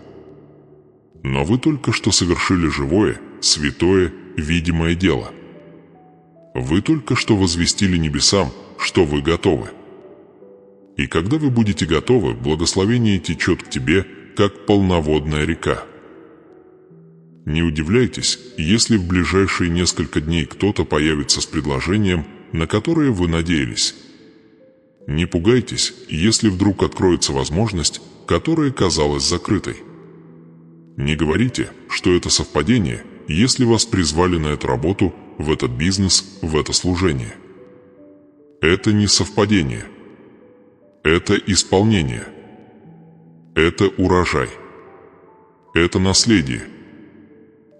Но вы только что совершили живое, святое, видимое дело. Вы только что возвестили небесам, что вы готовы. И когда вы будете готовы, благословение течет к тебе, как полноводная река. Не удивляйтесь, если в ближайшие несколько дней кто-то появится с предложением, на которое вы надеялись. Не пугайтесь, если вдруг откроется возможность, которая казалась закрытой. Не говорите, что это совпадение, если вас призвали на эту работу, в этот бизнес, в это служение. Это не совпадение. Это исполнение. Это урожай. Это наследие.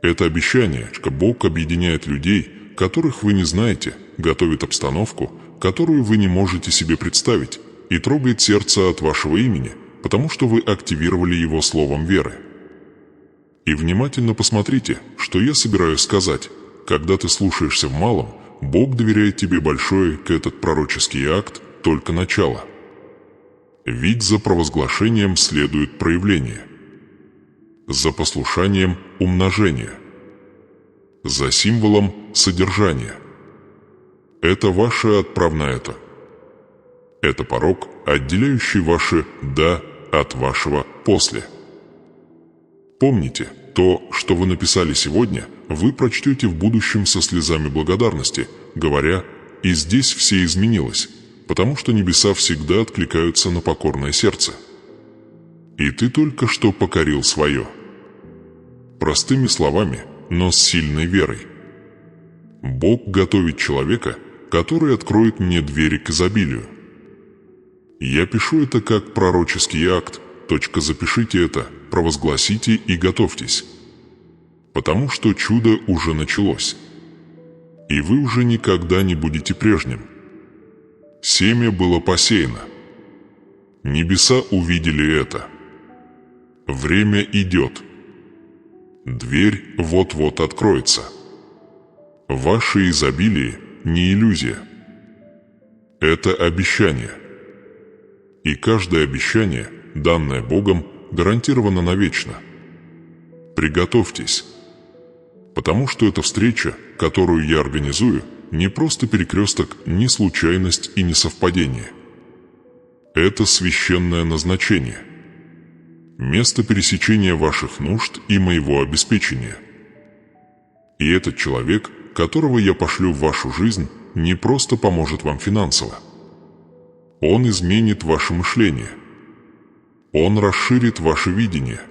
Это обещание, что Бог объединяет людей, которых вы не знаете, готовит обстановку, которую вы не можете себе представить, и трогает сердце от вашего имени, потому что вы активировали его словом веры. И внимательно посмотрите, что я собираюсь сказать. Когда ты слушаешься в малом, Бог доверяет тебе большое, этот пророческий акт – только начало. Ведь за провозглашением следует проявление. За послушанием – умножение. За символом – содержание. Это ваша отправная это. Это порог, отделяющий ваше «да» от вашего «после». Помните, то, что вы написали сегодня, вы прочтете в будущем со слезами благодарности, говоря «и здесь все изменилось», потому что небеса всегда откликаются на покорное сердце. И ты только что покорил свое. Простыми словами, но с сильной верой. Бог готовит человека, который откроет мне двери к изобилию. Я пишу это как пророческий акт, запишите это, провозгласите и готовьтесь. Потому что чудо уже началось. И вы уже никогда не будете прежним. Семя было посеяно. Небеса увидели это. Время идет. Дверь вот-вот откроется. Ваше изобилие не иллюзия. Это обещание. И каждое обещание, данное Богом, гарантировано навечно. Приготовьтесь. Потому что эта встреча, которую я организую, не просто перекресток, не случайность и не совпадение. Это священное назначение. Место пересечения ваших нужд и моего обеспечения. И этот человек, которого я пошлю в вашу жизнь, не просто поможет вам финансово. Он изменит ваше мышление. Он расширит ваше видение.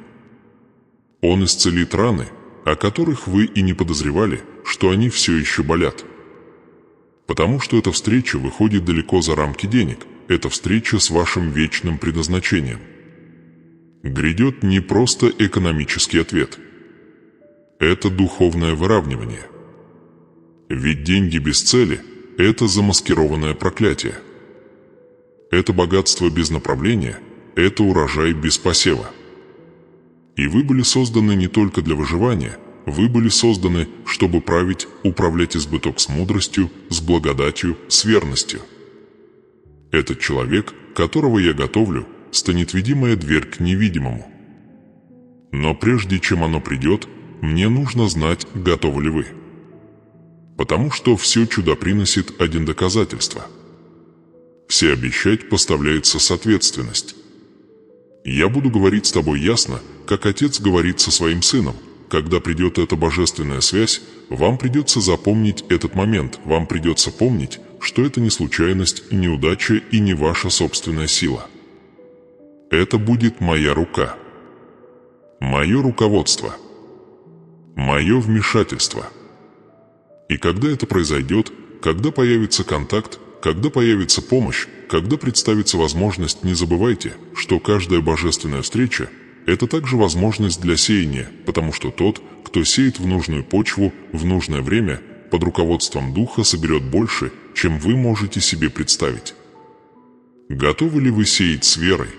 Он исцелит раны, о которых вы и не подозревали, что они все еще болят. Потому что эта встреча выходит далеко за рамки денег, это встреча с вашим вечным предназначением. Грядет не просто экономический ответ. Это духовное выравнивание. Ведь деньги без цели – это замаскированное проклятие. Это богатство без направления – это урожай без посева. И вы были созданы не только для выживания, вы были созданы, чтобы править, управлять избыток с мудростью, с благодатью, с верностью. Этот человек, которого я готовлю, станет видимая дверь к невидимому. Но прежде чем оно придет, мне нужно знать, готовы ли вы. Потому что все чудо приносит один доказательство. Все обещать поставляется соответственность. Я буду говорить с тобой ясно, как отец говорит со своим сыном. Когда придет эта божественная связь, вам придется запомнить этот момент, вам придется помнить, что это не случайность, неудача и не ваша собственная сила. Это будет моя рука. Мое руководство. Мое вмешательство. И когда это произойдет, когда появится контакт, когда появится помощь, когда представится возможность, не забывайте, что каждая божественная встреча – это также возможность для сеяния, потому что тот, кто сеет в нужную почву, в нужное время, под руководством Духа соберет больше, чем вы можете себе представить. Готовы ли вы сеять с верой?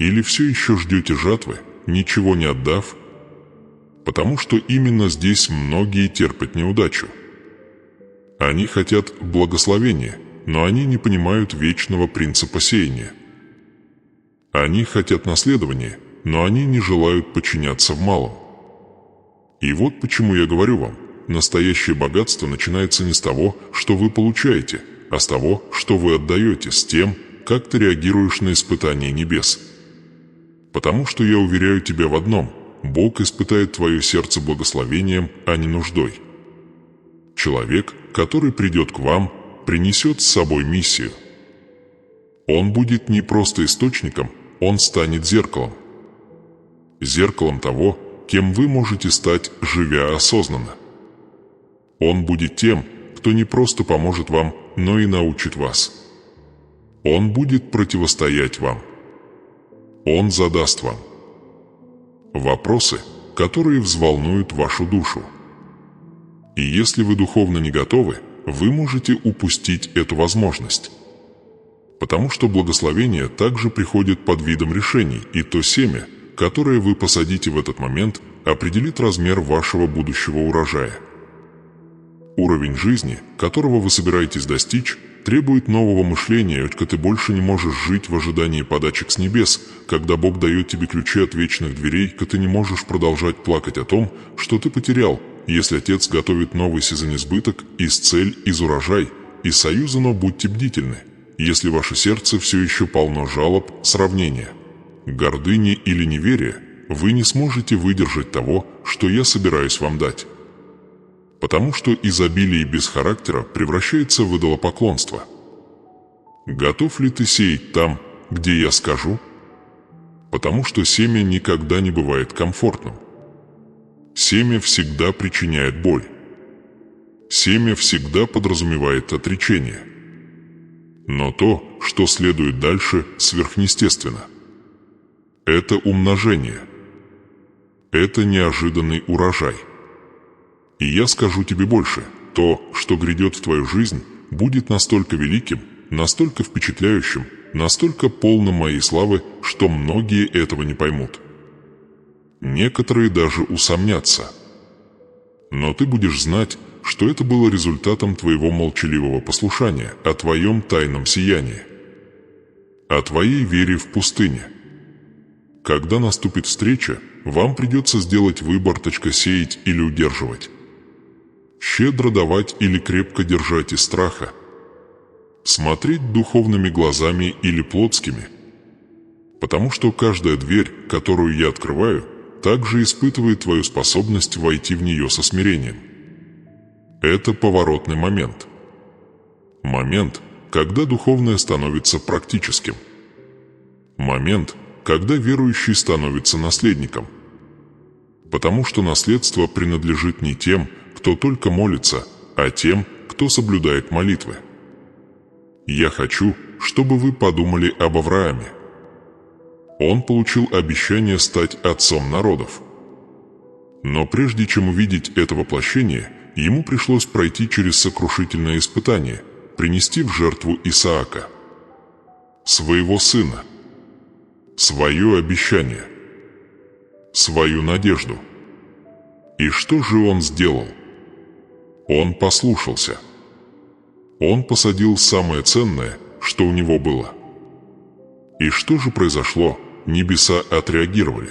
Или все еще ждете жатвы, ничего не отдав? Потому что именно здесь многие терпят неудачу. Они хотят благословения, но они не понимают вечного принципа сеяния. Они хотят наследования, но они не желают подчиняться в малом. И вот почему я говорю вам, настоящее богатство начинается не с того, что вы получаете, а с того, что вы отдаете, с тем, как ты реагируешь на испытания небес. Потому что я уверяю тебя в одном: Бог испытает твое сердце благословением, а не нуждой. Человек, который придет к вам, принесет с собой миссию. Он будет не просто источником, он станет зеркалом. Зеркалом того, кем вы можете стать, живя осознанно. Он будет тем, кто не просто поможет вам, но и научит вас. Он будет противостоять вам. Он задаст вам вопросы, которые взволнуют вашу душу. И если вы духовно не готовы, вы можете упустить эту возможность. Потому что благословение также приходит под видом решений, и то семя, которое вы посадите в этот момент, определит размер вашего будущего урожая. Уровень жизни, которого вы собираетесь достичь, требует нового мышления, ведь ты больше не можешь жить в ожидании подачек с небес. Когда Бог дает тебе ключи от вечных дверей, ты не можешь продолжать плакать о том, что ты потерял, если Отец готовит новый сезонизбыток, исцель, из урожай, из союза, но будьте бдительны, если ваше сердце все еще полно жалоб, сравнения, гордыни или неверия, вы не сможете выдержать того, что я собираюсь вам дать. Потому что изобилие без характера превращается в идолопоклонство. Готов ли ты сеять там, где я скажу? Потому что семя никогда не бывает комфортным. Семя всегда причиняет боль. Семя всегда подразумевает отречение. Но то, что следует дальше, сверхъестественно. Это умножение. Это неожиданный урожай. И я скажу тебе больше: то, что грядет в твою жизнь, будет настолько великим, настолько впечатляющим, настолько полным моей славы, что многие этого не поймут. Некоторые даже усомнятся. Но ты будешь знать, что это было результатом твоего молчаливого послушания, о твоем тайном сиянии, о твоей вере в пустыне. Когда наступит встреча, вам придется сделать выбор: сеять или удерживать, щедро давать или крепко держать из страха, смотреть духовными глазами или плотскими. Потому что каждая дверь, которую я открываю, также испытывает твою способность войти в нее со смирением. Это поворотный момент. Момент, когда духовное становится практическим. Момент, когда верующий становится наследником. Потому что наследство принадлежит не тем, кто только молится, а тем, кто соблюдает молитвы. Я хочу, чтобы вы подумали об Аврааме. Он получил обещание стать отцом народов. Но прежде чем увидеть это воплощение, ему пришлось пройти через сокрушительное испытание, принести в жертву Исаака, своего сына, свое обещание, свою надежду. И что же он сделал? Он послушался. Он посадил самое ценное, что у него было. И что же произошло? Небеса отреагировали.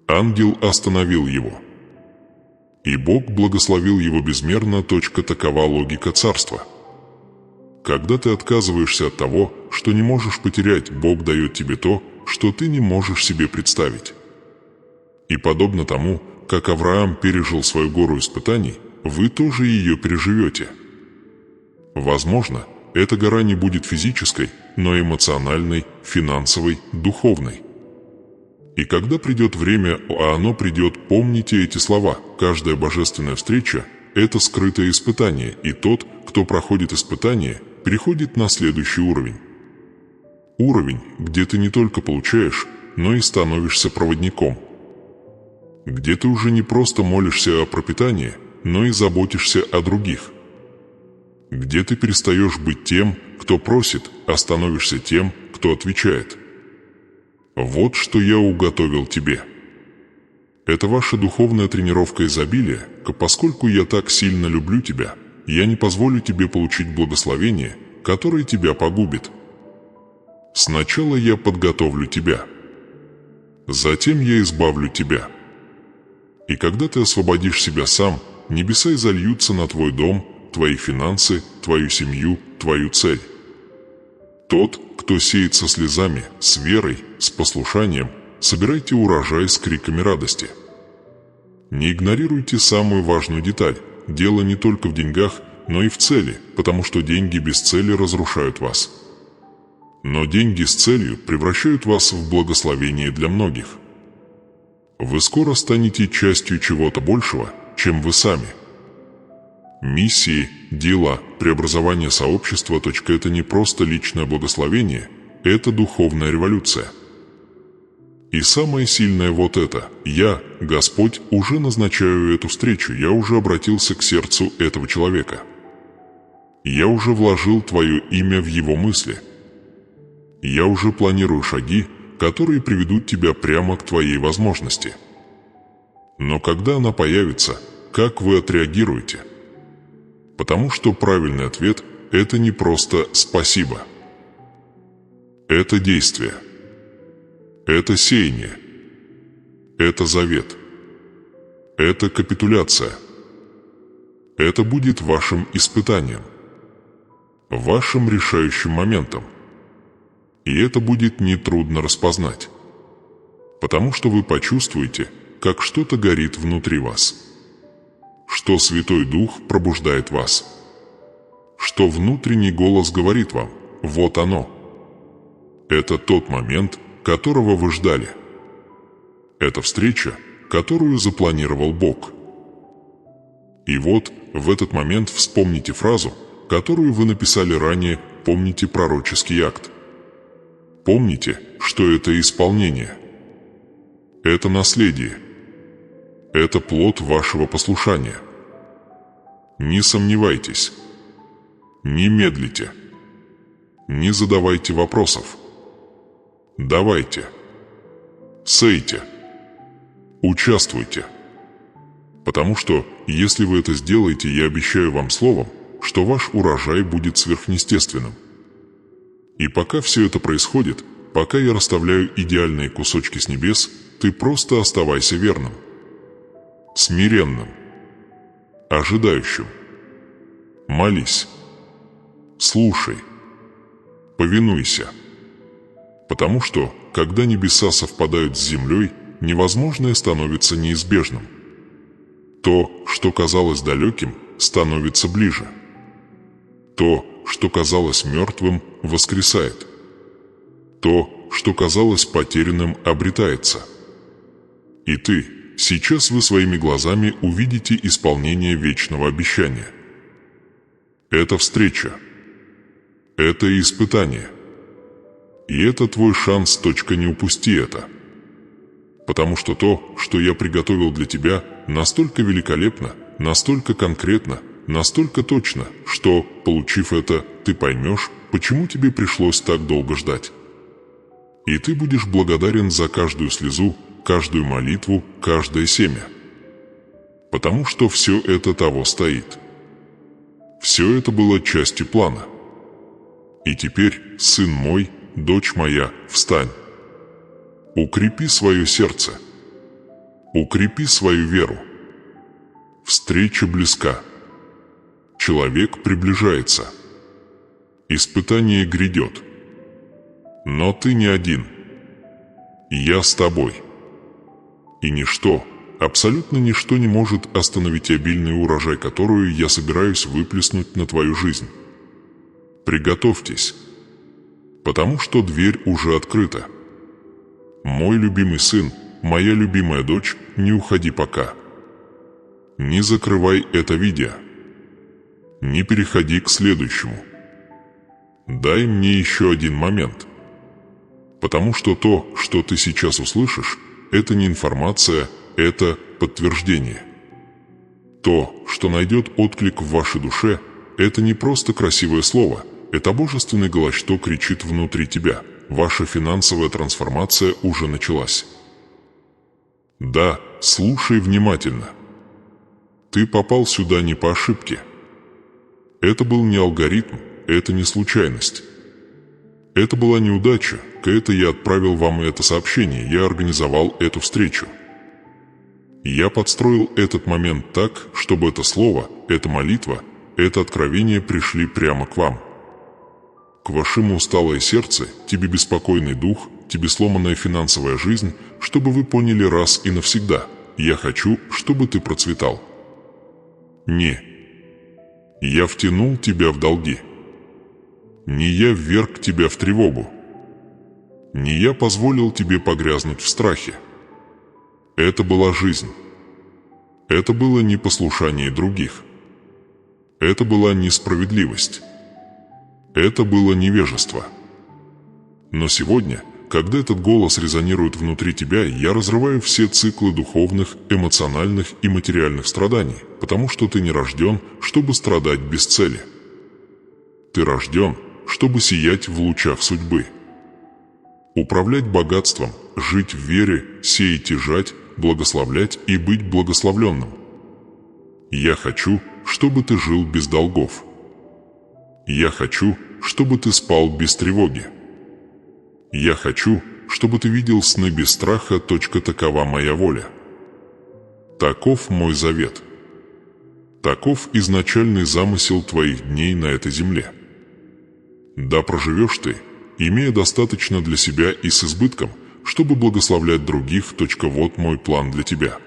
Ангел остановил его. И Бог благословил его безмерно. Такова логика царства. Когда ты отказываешься от того, что не можешь потерять, Бог дает тебе то, что ты не можешь себе представить. И подобно тому, как Авраам пережил свою гору испытаний, вы тоже ее переживете. Возможно, эта гора не будет физической, но эмоциональной, финансовой, духовной. И когда придет время, а оно придет, помните эти слова: каждая божественная встреча – это скрытое испытание, и тот, кто проходит испытание, переходит на следующий уровень. Уровень, где ты не только получаешь, но и становишься проводником. Где ты уже не просто молишься о пропитании, но и заботишься о других. Где ты перестаешь быть тем, кто просит, а становишься тем, кто отвечает. Вот что я уготовил тебе. Это ваша духовная тренировка изобилия, поскольку я так сильно люблю тебя, я не позволю тебе получить благословение, которое тебя погубит. Сначала я подготовлю тебя. Затем я избавлю тебя. И когда ты освободишь себя сам, небеса изольются на твой дом, твои финансы, твою семью, твою цель. Тот, кто сеет со слезами, с верой, с послушанием, собирайте урожай с криками радости. Не игнорируйте самую важную деталь. Дело не только в деньгах, но и в цели, потому что деньги без цели разрушают вас. Но деньги с целью превращают вас в благословение для многих. Вы скоро станете частью чего-то большего, чем вы сами. Миссии, дела, преобразование сообщества – это не просто личное благословение, это духовная революция. И самое сильное вот это. Я, Господь, уже назначаю эту встречу, я уже обратился к сердцу этого человека. Я уже вложил твое имя в его мысли. Я уже планирую шаги, которые приведут тебя прямо к твоей возможности. Но когда она появится, как вы отреагируете? Потому что правильный ответ – это не просто «спасибо». Это действие. Это сеяние. Это завет. Это капитуляция. Это будет вашим испытанием. Вашим решающим моментом. И это будет нетрудно распознать. Потому что вы почувствуете, как что-то горит внутри вас. Что Святой Дух пробуждает вас. Что внутренний голос говорит вам «вот оно». Это тот момент, которого вы ждали. Это встреча, которую запланировал Бог. И вот в этот момент вспомните фразу, которую вы написали ранее, помните пророческий акт. Помните, что это исполнение. Это наследие. Это плод вашего послушания. Не сомневайтесь. Не медлите. Не задавайте вопросов. Давайте. Сейте. Участвуйте. Потому что, если вы это сделаете, я обещаю вам словом, что ваш урожай будет сверхъестественным. И пока все это происходит, пока я расставляю идеальные кусочки с небес, ты просто оставайся верным. Смиренным. Ожидающим. Молись. Слушай. Повинуйся. Потому что, когда небеса совпадают с землей, невозможное становится неизбежным. То, что казалось далеким, становится ближе. То, что казалось мертвым, воскресает. То, что казалось потерянным, обретается. И ты, сейчас вы своими глазами увидите исполнение вечного обещания. Это встреча. Это испытание. И это твой шанс, не упусти это. Потому что то, что я приготовил для тебя, настолько великолепно, настолько конкретно, настолько точно, что, получив это, ты поймешь, почему тебе пришлось так долго ждать. И ты будешь благодарен за каждую слезу, каждую молитву, каждое семя. Потому что все это того стоит. Все это было частью плана. И теперь, сын мой, дочь моя, встань. Укрепи свое сердце. Укрепи свою веру. Встреча близка. Человек приближается. Испытание грядет. Но ты не один. Я с тобой. И ничто, абсолютно ничто не может остановить обильный урожай, которую я собираюсь выплеснуть на твою жизнь. Приготовьтесь. Потому что дверь уже открыта. Мой любимый сын, моя любимая дочь, не уходи пока. Не закрывай это видео. Не переходи к следующему. Дай мне еще один момент. Потому что то, что ты сейчас услышишь, это не информация, это подтверждение. То, что найдет отклик в вашей душе, это не просто красивое слово, это божественный голос, что кричит внутри тебя. Ваша финансовая трансформация уже началась. Да, слушай внимательно. Ты попал сюда не по ошибке. Это был не алгоритм, это не случайность. Это была неудача, это я отправил вам это сообщение, я организовал эту встречу. Я подстроил этот момент так, чтобы это слово, эта молитва, это откровение пришли прямо к вам. К вашему усталое сердце, тебе беспокойный дух, тебе сломанная финансовая жизнь, чтобы вы поняли раз и навсегда: я хочу, чтобы ты процветал. Не. Я втянул тебя в долги. Не я вверг тебя в тревогу. Не я позволил тебе погрязнуть в страхе. Это была жизнь. Это было непослушание других. Это была несправедливость. Это было невежество. Но сегодня, когда этот голос резонирует внутри тебя, я разрываю все циклы духовных, эмоциональных и материальных страданий, потому что ты не рожден, чтобы страдать без цели. Ты рожден, чтобы сиять в лучах судьбы. Управлять богатством, жить в вере, сеять и жать, благословлять и быть благословленным. Я хочу, чтобы ты жил без долгов. Я хочу, чтобы ты спал без тревоги. Я хочу, чтобы ты видел сны без страха, такова моя воля. Таков мой завет. Таков изначальный замысел твоих дней на этой земле. Да проживешь ты, имея достаточно для себя и с избытком, чтобы благословлять других, вот мой план для тебя.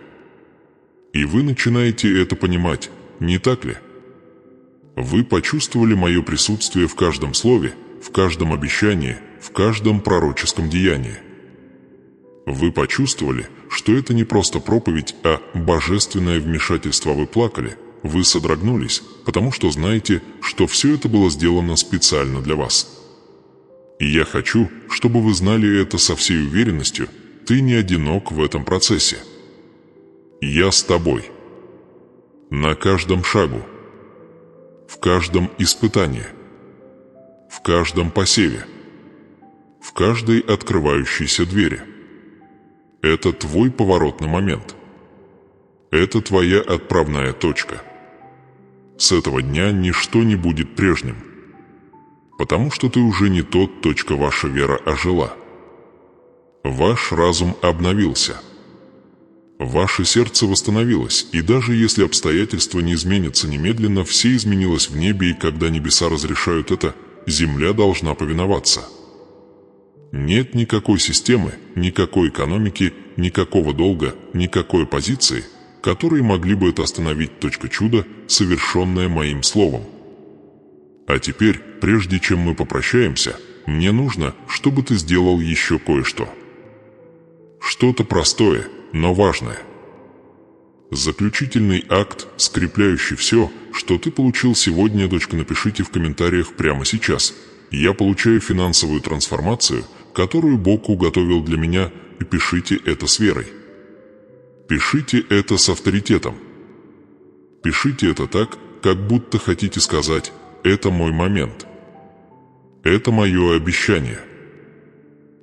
И вы начинаете это понимать, не так ли? Вы почувствовали мое присутствие в каждом слове, в каждом обещании, в каждом пророческом деянии. Вы почувствовали, что это не просто проповедь, а божественное вмешательство. Вы плакали, вы содрогнулись, потому что знаете, что все это было сделано специально для вас. И я хочу, чтобы вы знали это со всей уверенностью: ты не одинок в этом процессе. Я с тобой. На каждом шагу. В каждом испытании. В каждом посеве. В каждой открывающейся двери. Это твой поворотный момент. Это твоя отправная точка. С этого дня ничто не будет прежним. Потому что ты уже не тот, ваша вера ожила. Ваш разум обновился. Ваше сердце восстановилось, и даже если обстоятельства не изменятся немедленно, все изменилось в небе, и когда небеса разрешают это, земля должна повиноваться. Нет никакой системы, никакой экономики, никакого долга, никакой позиции, которые могли бы это остановить. Чудо, совершенное моим словом. А теперь, прежде чем мы попрощаемся, мне нужно, чтобы ты сделал еще кое-что. Что-то простое, но важное. Заключительный акт, скрепляющий все, что ты получил сегодня. Напишите в комментариях прямо сейчас: я получаю финансовую трансформацию, которую Бог уготовил для меня, и пишите это с верой. Пишите это с авторитетом. Пишите это так, как будто хотите сказать: это мой момент. Это мое обещание.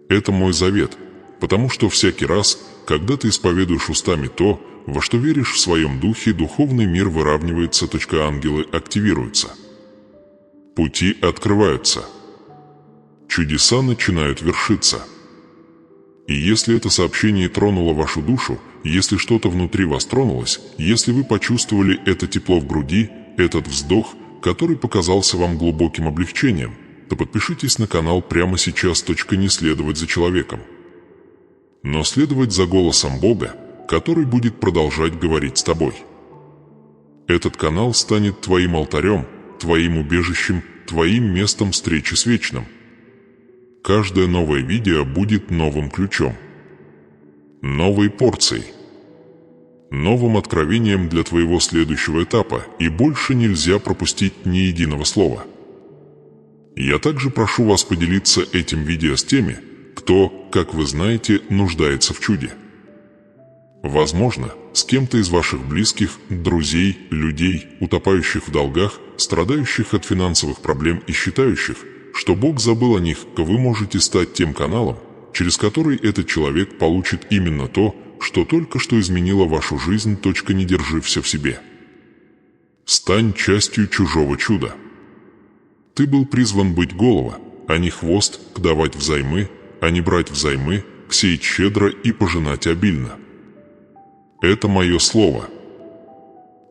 Это мой завет, потому что всякий раз, когда ты исповедуешь устами то, во что веришь в своем духе, духовный мир выравнивается. Ангелы активируются. Пути открываются. Чудеса начинают вершиться. И если это сообщение тронуло вашу душу, если что-то внутри вас тронулось, если вы почувствовали это тепло в груди, этот вздох, который показался вам глубоким облегчением, то подпишитесь на канал прямо сейчас. Не следовать за человеком, но следовать за голосом Бога, который будет продолжать говорить с тобой. Этот канал станет твоим алтарем, твоим убежищем, твоим местом встречи с Вечным. Каждое новое видео будет новым ключом, новой порцией, новым откровением для твоего следующего этапа, и больше нельзя пропустить ни единого слова. Я также прошу вас поделиться этим видео с теми, кто, как вы знаете, нуждается в чуде. Возможно, с кем-то из ваших близких, друзей, людей, утопающих в долгах, страдающих от финансовых проблем и считающих, что Бог забыл о них, вы можете стать тем каналом, через который этот человек получит именно то, что только что изменило вашу жизнь. Не держи все в себе. Стань частью чужого чуда. Ты был призван быть голова, а не хвост, к давать взаймы, а не брать взаймы, к сеять щедро и пожинать обильно. Это мое слово.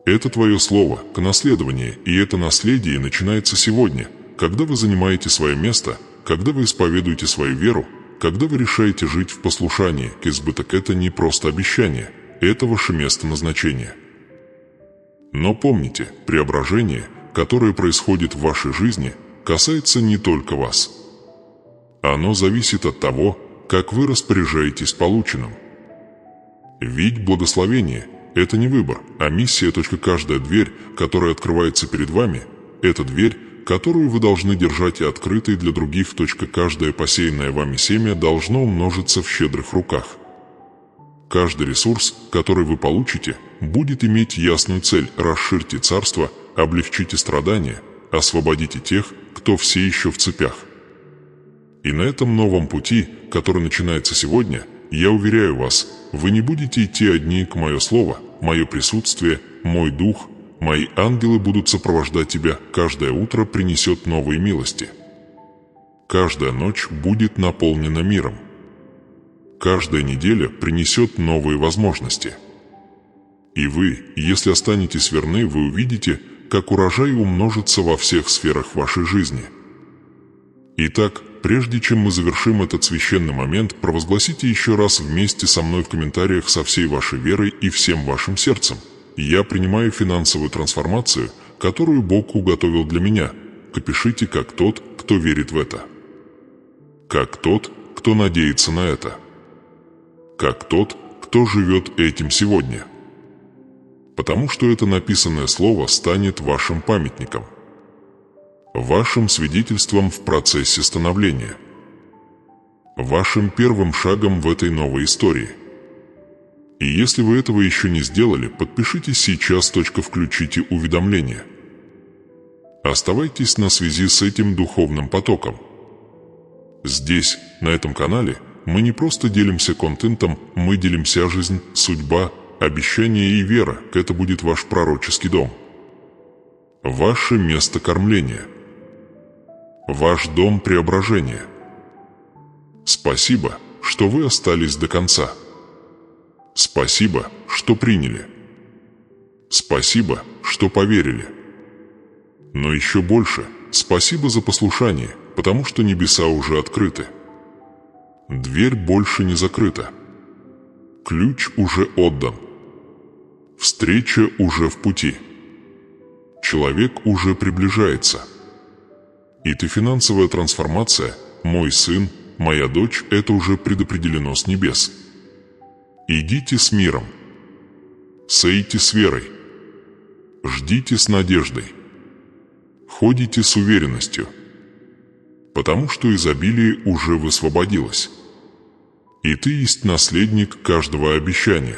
Это твое слово, к наследованию, и это наследие начинается сегодня, когда вы занимаете свое место, когда вы исповедуете свою веру, когда вы решаете жить в послушании к избыток. Это не просто обещание, это ваше место назначения. Но помните, преображение, которое происходит в вашей жизни, касается не только вас. Оно зависит от того, как вы распоряжаетесь полученным. Ведь благословение – это не выбор, а миссия. Каждая дверь, которая открывается перед вами, это дверь, которую вы должны держать и открытой для других. Каждое посеянное вами семя должно умножиться в щедрых руках. Каждый ресурс, который вы получите, будет иметь ясную цель: расширьте царство, облегчите страдания, освободите тех, кто все еще в цепях. И на этом новом пути, который начинается сегодня, я уверяю вас, вы не будете идти одни. К мое слово, мое присутствие, мой дух, мои ангелы будут сопровождать тебя. Каждое утро принесет новые милости. Каждая ночь будет наполнена миром. Каждая неделя принесет новые возможности. И вы, если останетесь верны, вы увидите, как урожай умножится во всех сферах вашей жизни. Итак, прежде чем мы завершим этот священный момент, провозгласите еще раз вместе со мной в комментариях со всей вашей верой и всем вашим сердцем: «Я принимаю финансовую трансформацию, которую Бог уготовил для меня». Напишите: как тот, кто верит в это. Как тот, кто надеется на это. Как тот, кто живет этим сегодня. Потому что это написанное слово станет вашим памятником, вашим свидетельством в процессе становления, вашим первым шагом в этой новой истории. И если вы этого еще не сделали, подпишитесь сейчас. Включите уведомления. Оставайтесь на связи с этим духовным потоком. Здесь, на этом канале, мы не просто делимся контентом, мы делимся жизнь, судьба, обещания и вера. Это будет ваш пророческий дом. Ваше место кормления. Ваш дом преображения. Спасибо, что вы остались до конца. Спасибо, что приняли. Спасибо, что поверили. Но еще больше спасибо за послушание, потому что небеса уже открыты. Дверь больше не закрыта. Ключ уже отдан. Встреча уже в пути. Человек уже приближается. И ты финансовая трансформация, мой сын, моя дочь, это уже предопределено с небес. Идите с миром. Сейте с верой. Ждите с надеждой. Ходите с уверенностью. Потому что изобилие уже высвободилось. И ты есть наследник каждого обещания.